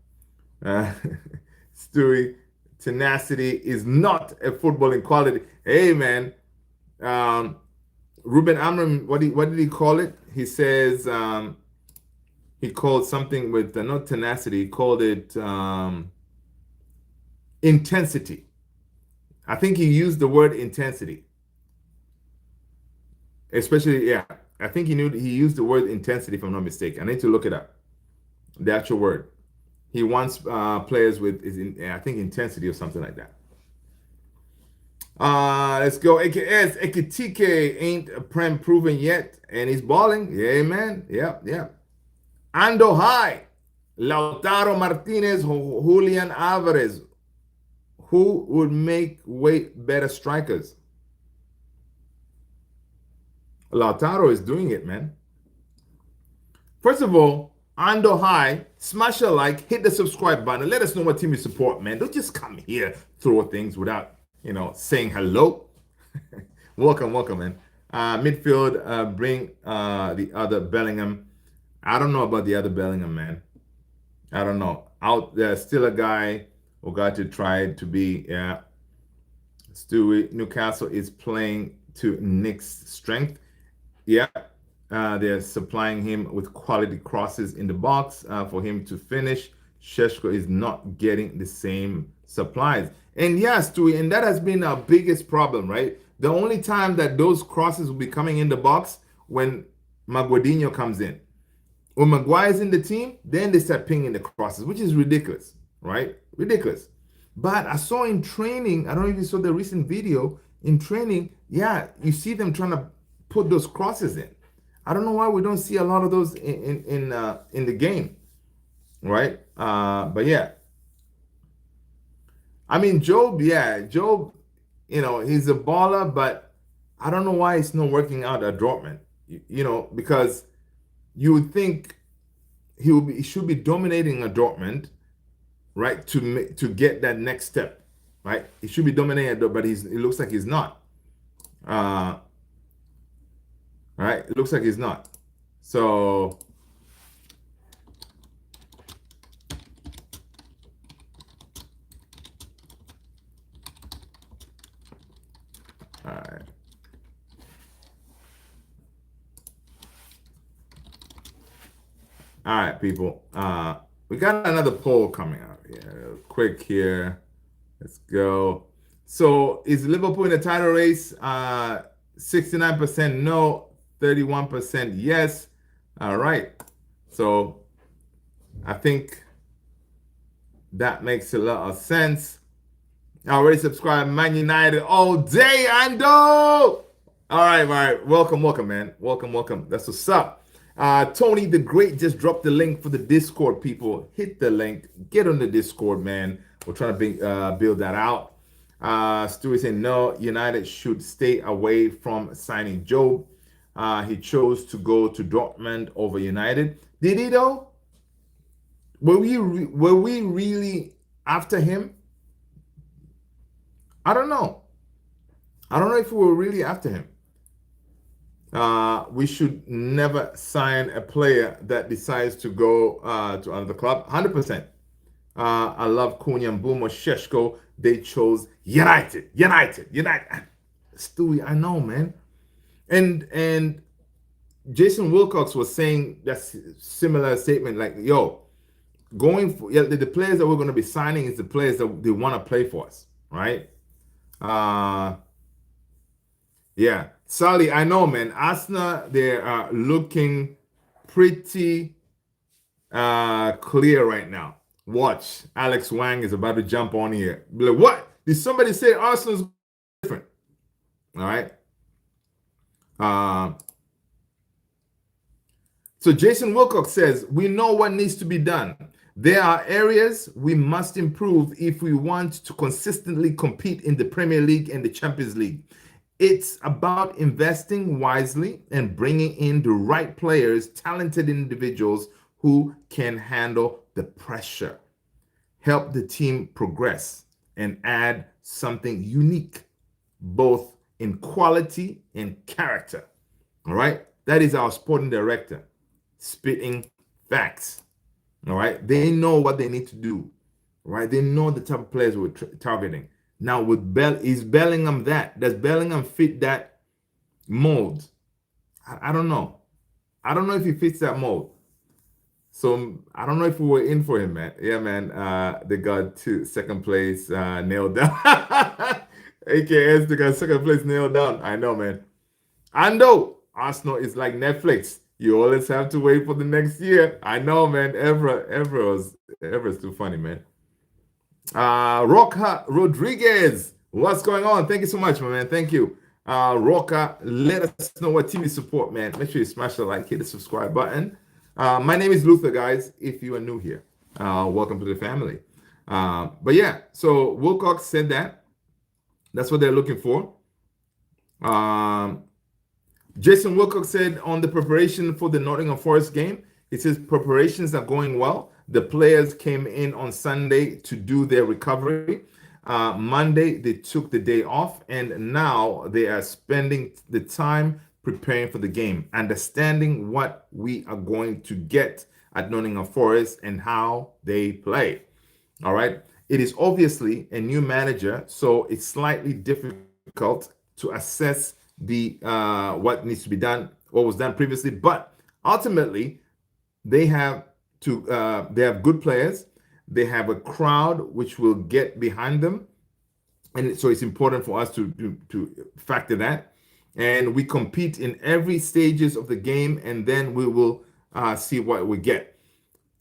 Stewie, tenacity is not a footballing quality. Hey, man. Ruben Amorim, what did he call it? He says he called something with not tenacity. He called it intensity. I think he used the word intensity. Especially, yeah. I think he used the word intensity, if I'm not mistaken. I need to look it up. The actual word. He wants players with I think intensity or something like that. Let's go. AKS Ekitike ain't a Prem proven yet, and he's balling. Yeah, man. Yeah. Ando High, Lautaro Martinez, Julian Alvarez. Who would make way better strikers? Lautaro is doing it, man. First of all, Ando High, smash a like, hit the subscribe button, let us know what team you support, man. Don't just come here, throw things without, saying hello. welcome, man. Midfield, bring the other Bellingham. I don't know about the other Bellingham, man. I don't know. Out there, still a guy who got to try to be, yeah. Stewie, Newcastle is playing to Nick's strength. Yeah. They're supplying him with quality crosses in the box for him to finish. Sheshko is not getting the same supplies. And yes, Stewie, and that has been our biggest problem, right? The only time that those crosses will be coming in the box when Maguadinho comes in. When Maguire's in the team, then they start pinging the crosses, which is ridiculous, right? Ridiculous. But I saw in training, I don't know if you saw the recent video, in training, yeah, you see them trying to put those crosses in. I don't know why we don't see a lot of those in the game, right? But yeah, I mean Job, he's a baller, but I don't know why it's not working out at Dortmund. Because you would think he should be dominating a Dortmund, right? To get that next step, right? He should be dominating, but it looks like he's not. Right? It looks like he's not. So All right. All right, people. We got another poll coming out here. Quick here. Let's go. So is Liverpool in the title race? 69% no, 31% yes. All right. So I think that makes a lot of sense. Already subscribed, Man United all day, Ando. All right. Welcome, man. Welcome. That's what's up. Tony the Great just dropped the link for the Discord, people. Hit the link. Get on the Discord, man. We're trying to build that out. Stewie saying, no, United should stay away from signing Job. He chose to go to Dortmund over United. Did he, though? Were we really after him? I don't know. I don't know if we were really after him. We should never sign a player that decides to go to another club. 100%. I love Cunha and Bumo Sheshko. They chose United. Stewie, I know, man. And Jason Wilcox was saying that similar statement, like, yo, the players that we're going to be signing is the players that they want to play for us, right? Yeah, Sally, I know, man. Arsenal, they are looking pretty clear right now. Watch, Alex Wang is about to jump on here. Be like, what? Did somebody say Arsenal's different? All right. So Jason Wilcox says, we know what needs to be done. There are areas we must improve if we want to consistently compete in the Premier League and the Champions League. It's about investing wisely and bringing in the right players, talented individuals who can handle the pressure, help the team progress, and add something unique, both in quality and character. All right? That is our sporting director spitting facts. All right? They know what they need to do. Right? They know the type of players we're targeting. Now, with is Bellingham that? Does Bellingham fit that mold? I don't know. I don't know if he fits that mold. So I don't know if we were in for him, man. Yeah, man. They got second place nailed down. AKS, they got second place nailed down. I know, man. Ando, Arsenal is like Netflix. You always have to wait for the next year. I know, man. Evra's too funny, man. Roca Rodriguez, what's going on? Thank you so much, my man. Thank you. Roca, let us know what team you support, man. Make sure you smash the like, hit the subscribe button. My name is Luther, guys. If you are new here, welcome to the family. But yeah, so Wilcox said that. That's what they're looking for. Jason Wilcox said on the preparation for the Nottingham Forest game, he says preparations are going well. The players came in on Sunday to do their recovery. Monday, they took the day off, and now they are spending the time preparing for the game, understanding what we are going to get at Nottingham Forest and how they play. All right. It is obviously a new manager, so it's slightly difficult to assess the what needs to be done, what was done previously, but ultimately they have good players. They have a crowd which will get behind them, and so it's important for us to factor that. And we compete in every stages of the game, and then we will see what we get.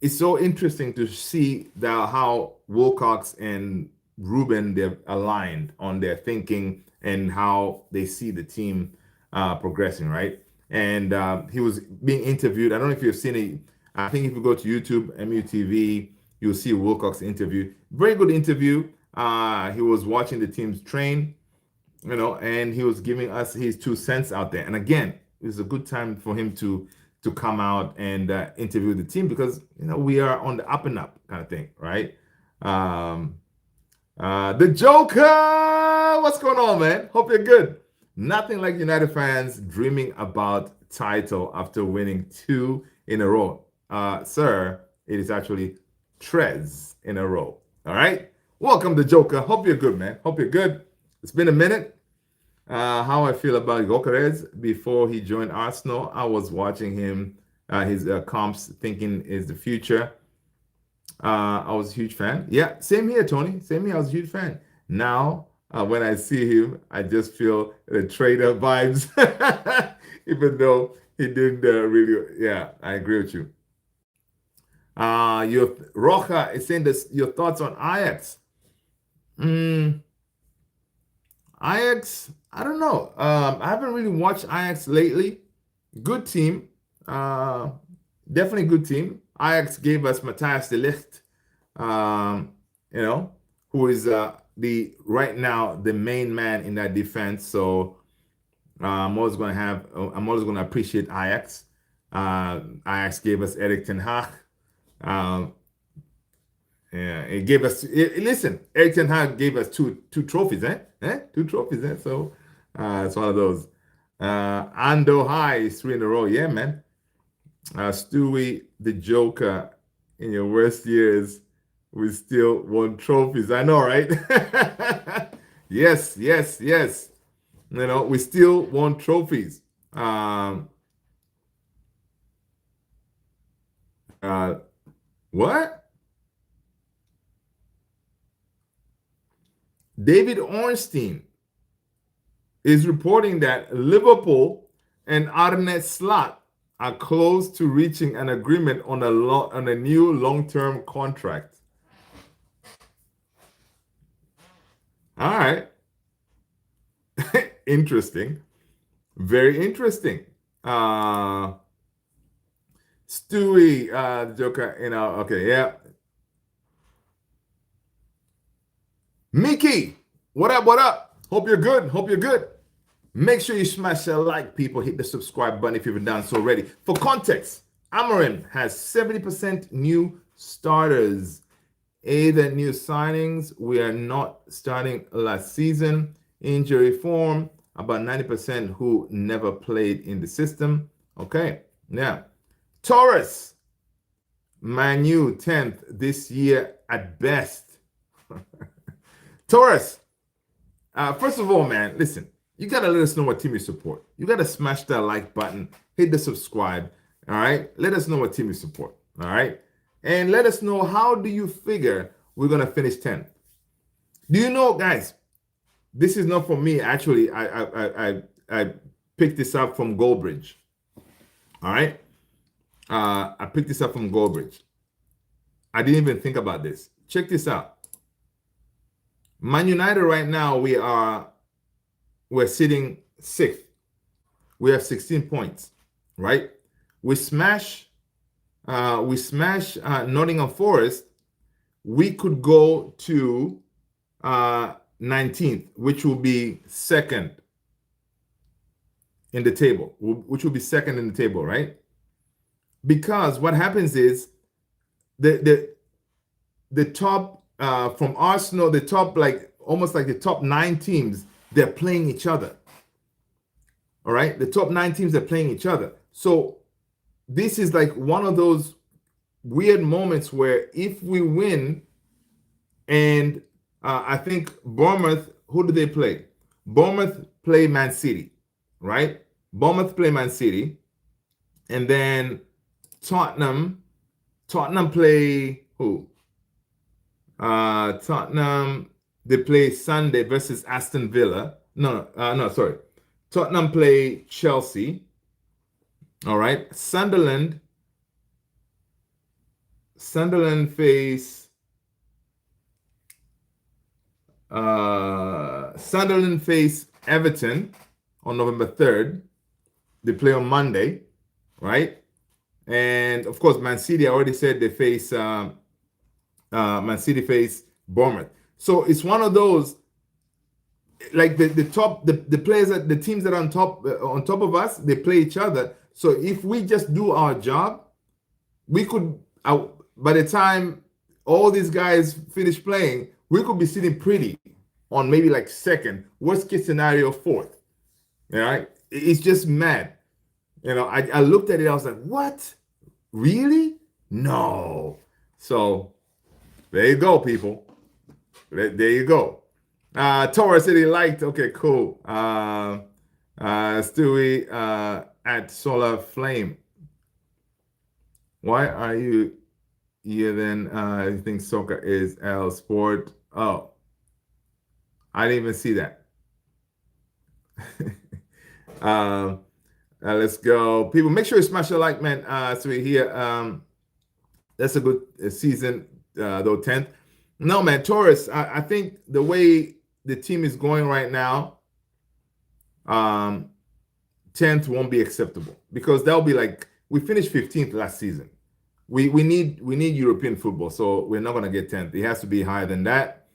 It's so interesting to see how Wilcox and Ruben, they're aligned on their thinking and how they see the team progressing, right? And he was being interviewed. I don't know if you've seen it. I think if you go to YouTube, MUTV, you'll see Wilcox interview. Very good interview. He was watching the teams train, and he was giving us his 2 cents out there. And again, it was a good time for him to come out and interview the team because we are on the up and up kind of thing, right? The Joker, what's going on, man? Hope you're good. Nothing like United fans dreaming about title after winning 2 in a row. Sir, it is actually Trez in a row. All right. Welcome, the Joker. Hope you're good, man. Hope you're good. It's been a minute. How I feel about Gokeres before he joined Arsenal. I was watching him, his comps, thinking is the future. I was a huge fan. Yeah, same here, Tony. Same here. I was a huge fan. Now, when I see him, I just feel the trader vibes, even though he didn't really. Yeah, I agree with you. Your Roja is saying this. Your thoughts on Ajax? Mm, Ajax, I don't know. I haven't really watched Ajax lately. Good team. Uh, Definitely good team. Ajax gave us Matthias de Ligt, um, who is the right now the main man in that defense. So I'm always gonna appreciate Ajax. Ajax gave us Eric Ten Hag. Um, yeah, it gave us. Listen, Eric Ten Hag gave us two trophies, eh? Two trophies, eh? So it's one of those. Ando High is three in a row. Yeah, man. Stewie, the Joker, in your worst years, we still won trophies. I know, right? Yes, yes, yes. We still won trophies. Uh, what? David Ornstein is reporting that Liverpool and Arne Slot are close to reaching an agreement on a new long-term contract. All right. Interesting. Very interesting. Stewie, Joker, okay, yeah. Mickey, what up, what up? Hope you're good. Hope you're good. Make sure you smash that like, people. Hit the subscribe button if you haven't done so already. For context, Amarim has 70% new starters. Either new signings, we are not starting last season. Injury form, about 90% who never played in the system. Okay, now, Taurus, Manu 10th this year at best. Taurus, first of all, man, listen, you got to let us know what team you support. You got to smash that like button, hit the subscribe, all right? Let us know what team you support, all right? And let us know, how do you figure we're going to finish 10th? Do you know, guys, this is not for me. Actually, I picked this up from Goldbridge, all right? I picked this up from Goldbridge. I didn't even think about this. Check this out. Man United right now, we're sitting 6th. We have 16 points, right? We smash Nottingham Forest. We could go to 19th, which will be second in the table, right? Because what happens is the top from Arsenal, the top, like almost like the top 9 teams, they're playing each other. All right, the top 9 teams are playing each other. So this is like one of those weird moments where if we win, and I think Bournemouth, who do they play? Bournemouth play Man City, right? Bournemouth play Man City, and then Tottenham play who? Tottenham, they play Sunday versus Aston Villa. No, sorry. Tottenham play Chelsea. All right. Sunderland face Everton on November 3rd. They play on Monday, right? And of course, Man City, I already said they face Man City face Bournemouth. So it's one of those, like the players, the teams that are on top of us, they play each other. So if we just do our job, we could, by the time all these guys finish playing, we could be sitting pretty on maybe like second, worst case scenario, fourth. All right, it's just mad. I looked at it, I was like, what? Really? No. So there you go, people. There you go. Torres said he liked. Okay, cool. Stewie at Solar Flame. Why are you here then? You think soccer is L sport? Oh, I didn't even see that. um, let's go. People, make sure you smash the like, man. So we here. That's a good season, though, 10th. No, man, Taurus, I think the way the team is going right now, 10th won't be acceptable because that'll be like we finished 15th last season. We need European football, so we're not gonna get 10th. It has to be higher than that.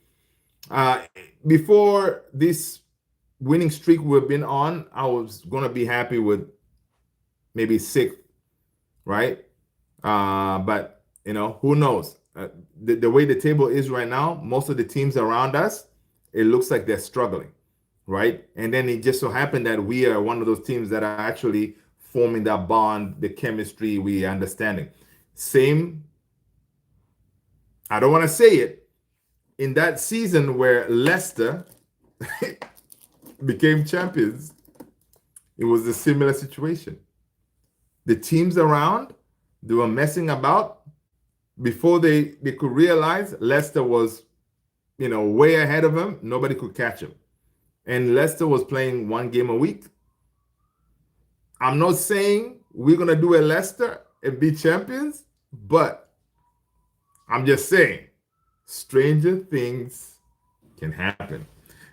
Before this winning streak we've been on, I was gonna be happy with maybe 6th, right? But who knows? The way the table is right now, most of the teams around us, it looks like they're struggling, right? And then it just so happened that we are one of those teams that are actually forming that bond, the chemistry, we understanding. Same, I don't want to say it, in that season where Leicester became champions, it was a similar situation. The teams around, they were messing about. Before they could realize Leicester was, way ahead of them. Nobody could catch him. And Leicester was playing one game a week. I'm not saying we're going to do a Leicester and be champions, but I'm just saying stranger things can happen.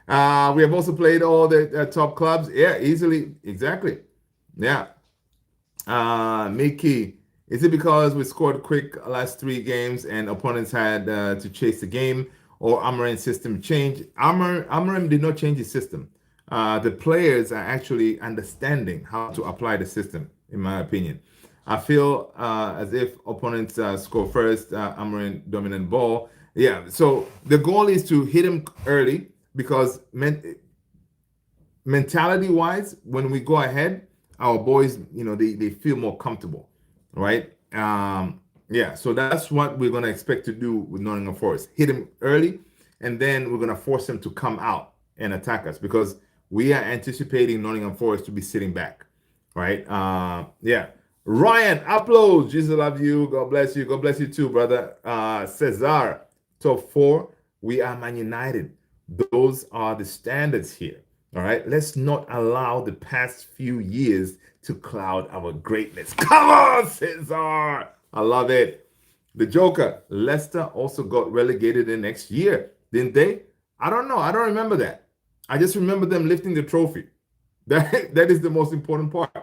We have also played all the top clubs. Yeah, easily. Exactly. Yeah. Mickey, is it because we scored quick last 3 games and opponents had to chase the game, or Amarin's system changed? Amarin did not change his system. The players are actually understanding how to apply the system, in my opinion. I feel as if opponents score first, Amarin dominant ball. Yeah, so the goal is to hit him early because mentality-wise, when we go ahead, our boys, they feel more comfortable, right? Yeah, so that's what we're going to expect to do with Nottingham Forest. Hit him early, and then we're going to force him to come out and attack us because we are anticipating Nottingham Forest to be sitting back, right? Yeah. Ryan, uploads. Jesus love you. God bless you. God bless you too, brother. Cesar, top 4. We are Man United. Those are the standards here. All right, let's not allow the past few years to cloud our greatness. Come on, Cesar. I love it. The Joker, Leicester also got relegated the next year, didn't they? I don't know. I don't remember that. I just remember them lifting the trophy. That is the most important part.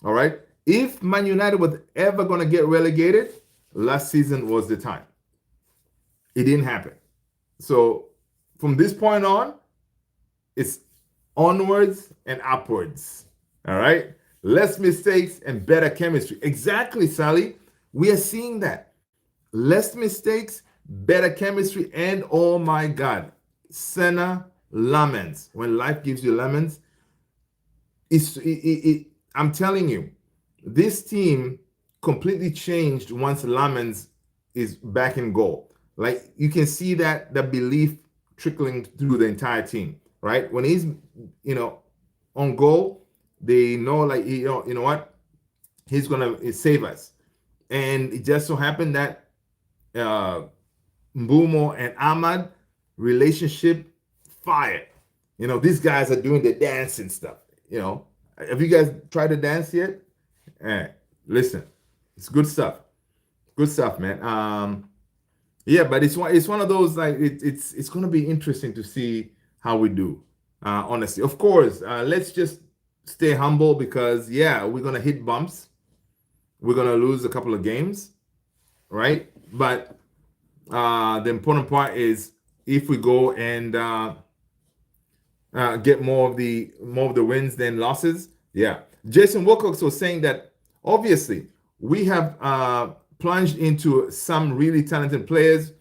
All right. If Man United was ever going to get relegated, last season was the time. It didn't happen. So from this point on, it's onwards and upwards. All right. Less mistakes and better chemistry. Exactly, Sally. We are seeing that. Less mistakes, better chemistry, and oh my God, Senna lemons. When life gives you lemons, I'm telling you, this team completely changed once Lemons is back in goal. Like you can see that the belief trickling through the entire team, right? When he's, on goal, they know like you know what, he's gonna save us. And it just so happened that Mbumo and Ahmad relationship fire. These guys are doing the dancing stuff. Have you guys tried to dance yet? Listen, it's good stuff. Good stuff, man. Yeah, but it's one of those like it's gonna be interesting to see how we do. Honestly, of course, let's just stay humble because we're gonna hit bumps. We're gonna lose a couple of games, right? But the important part is if we go and get more of the wins than losses. Yeah, Jason WILCOX was saying that obviously we have plunged into some really talented players.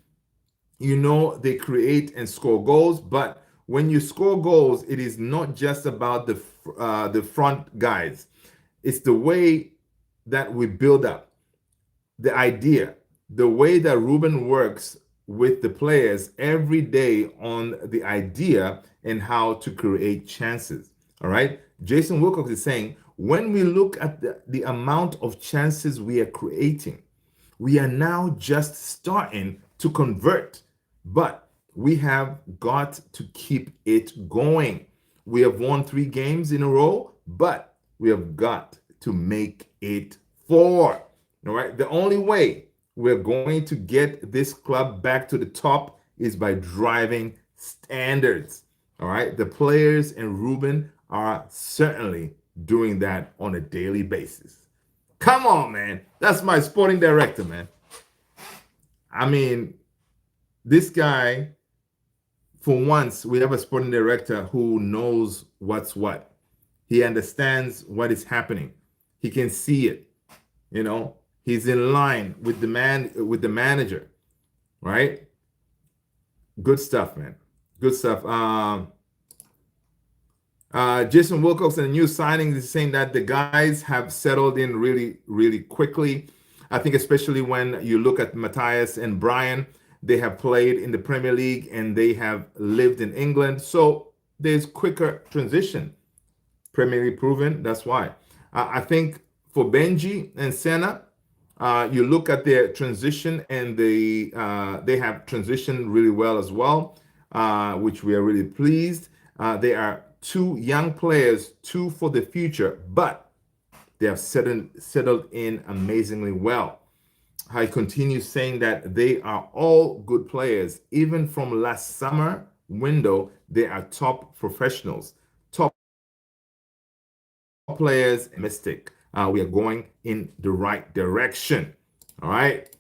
They create and score goals, but when you score goals, it is not just about the front guys. It's the way that we build up, the idea, the way that Ruben works with the players every day on the idea and how to create chances. All right. Jason Wilcox is saying, when we look at the amount of chances we are creating, we are now just starting to convert, but we have got to keep it going. We have won 3 games in a row, but we have got to make it 4. All right. The only way we're going to get this club back to the top is by driving standards. All right. The players and Ruben are certainly doing that on a daily basis. Come on, man. That's my sporting director, man. I mean, this guy, for once, we have a sporting director who knows what's what. He understands what is happening. He can see it. You know, he's in line with the manager, right? Good stuff, man. Good stuff. Jason Wilcox and the new signings is saying that the guys have settled in really, really quickly. I think especially when you look at Matthias and Brian, they have played in the Premier League and they have lived in England. So there's quicker transition. Premier League proven, that's why. I think for Benji and Senna, you look at their transition and they have transitioned really well as well, which we are really pleased. They are 2 young players, 2 for the future, but they have settled in amazingly well. I continue saying that they are all good players. Even from last summer window, they are top professionals, top players. Mistake. We are going in the right direction. All right.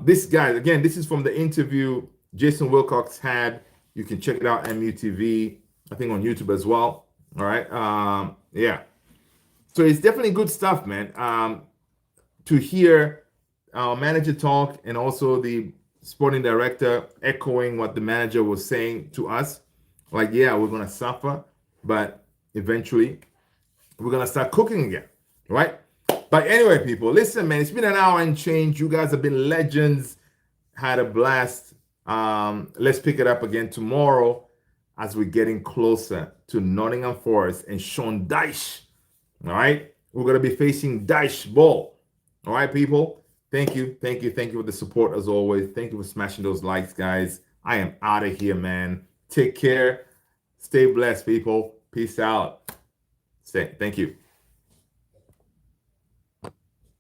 This guy, again, this is from the interview Jason Wilcox had. You can check it out, MUTV, I think on YouTube as well. All right. Yeah. So it's definitely good stuff, man. To hear our manager talk and also the sporting director echoing what the manager was saying to us. Like, yeah, we're going to suffer, but eventually we're going to start cooking again. Right? But anyway, people, listen, man, it's been an hour and change. You guys have been legends. Had a blast. Let's pick it up again tomorrow as we're getting closer to Nottingham Forest and Sean Dyche. All right? We're going to be facing Dyche Ball. All right, people? Thank you. Thank you. Thank you for the support as always. Thank you for smashing those likes, guys. I am out of here, man. Take care. Stay blessed, people. Peace out. Thank you.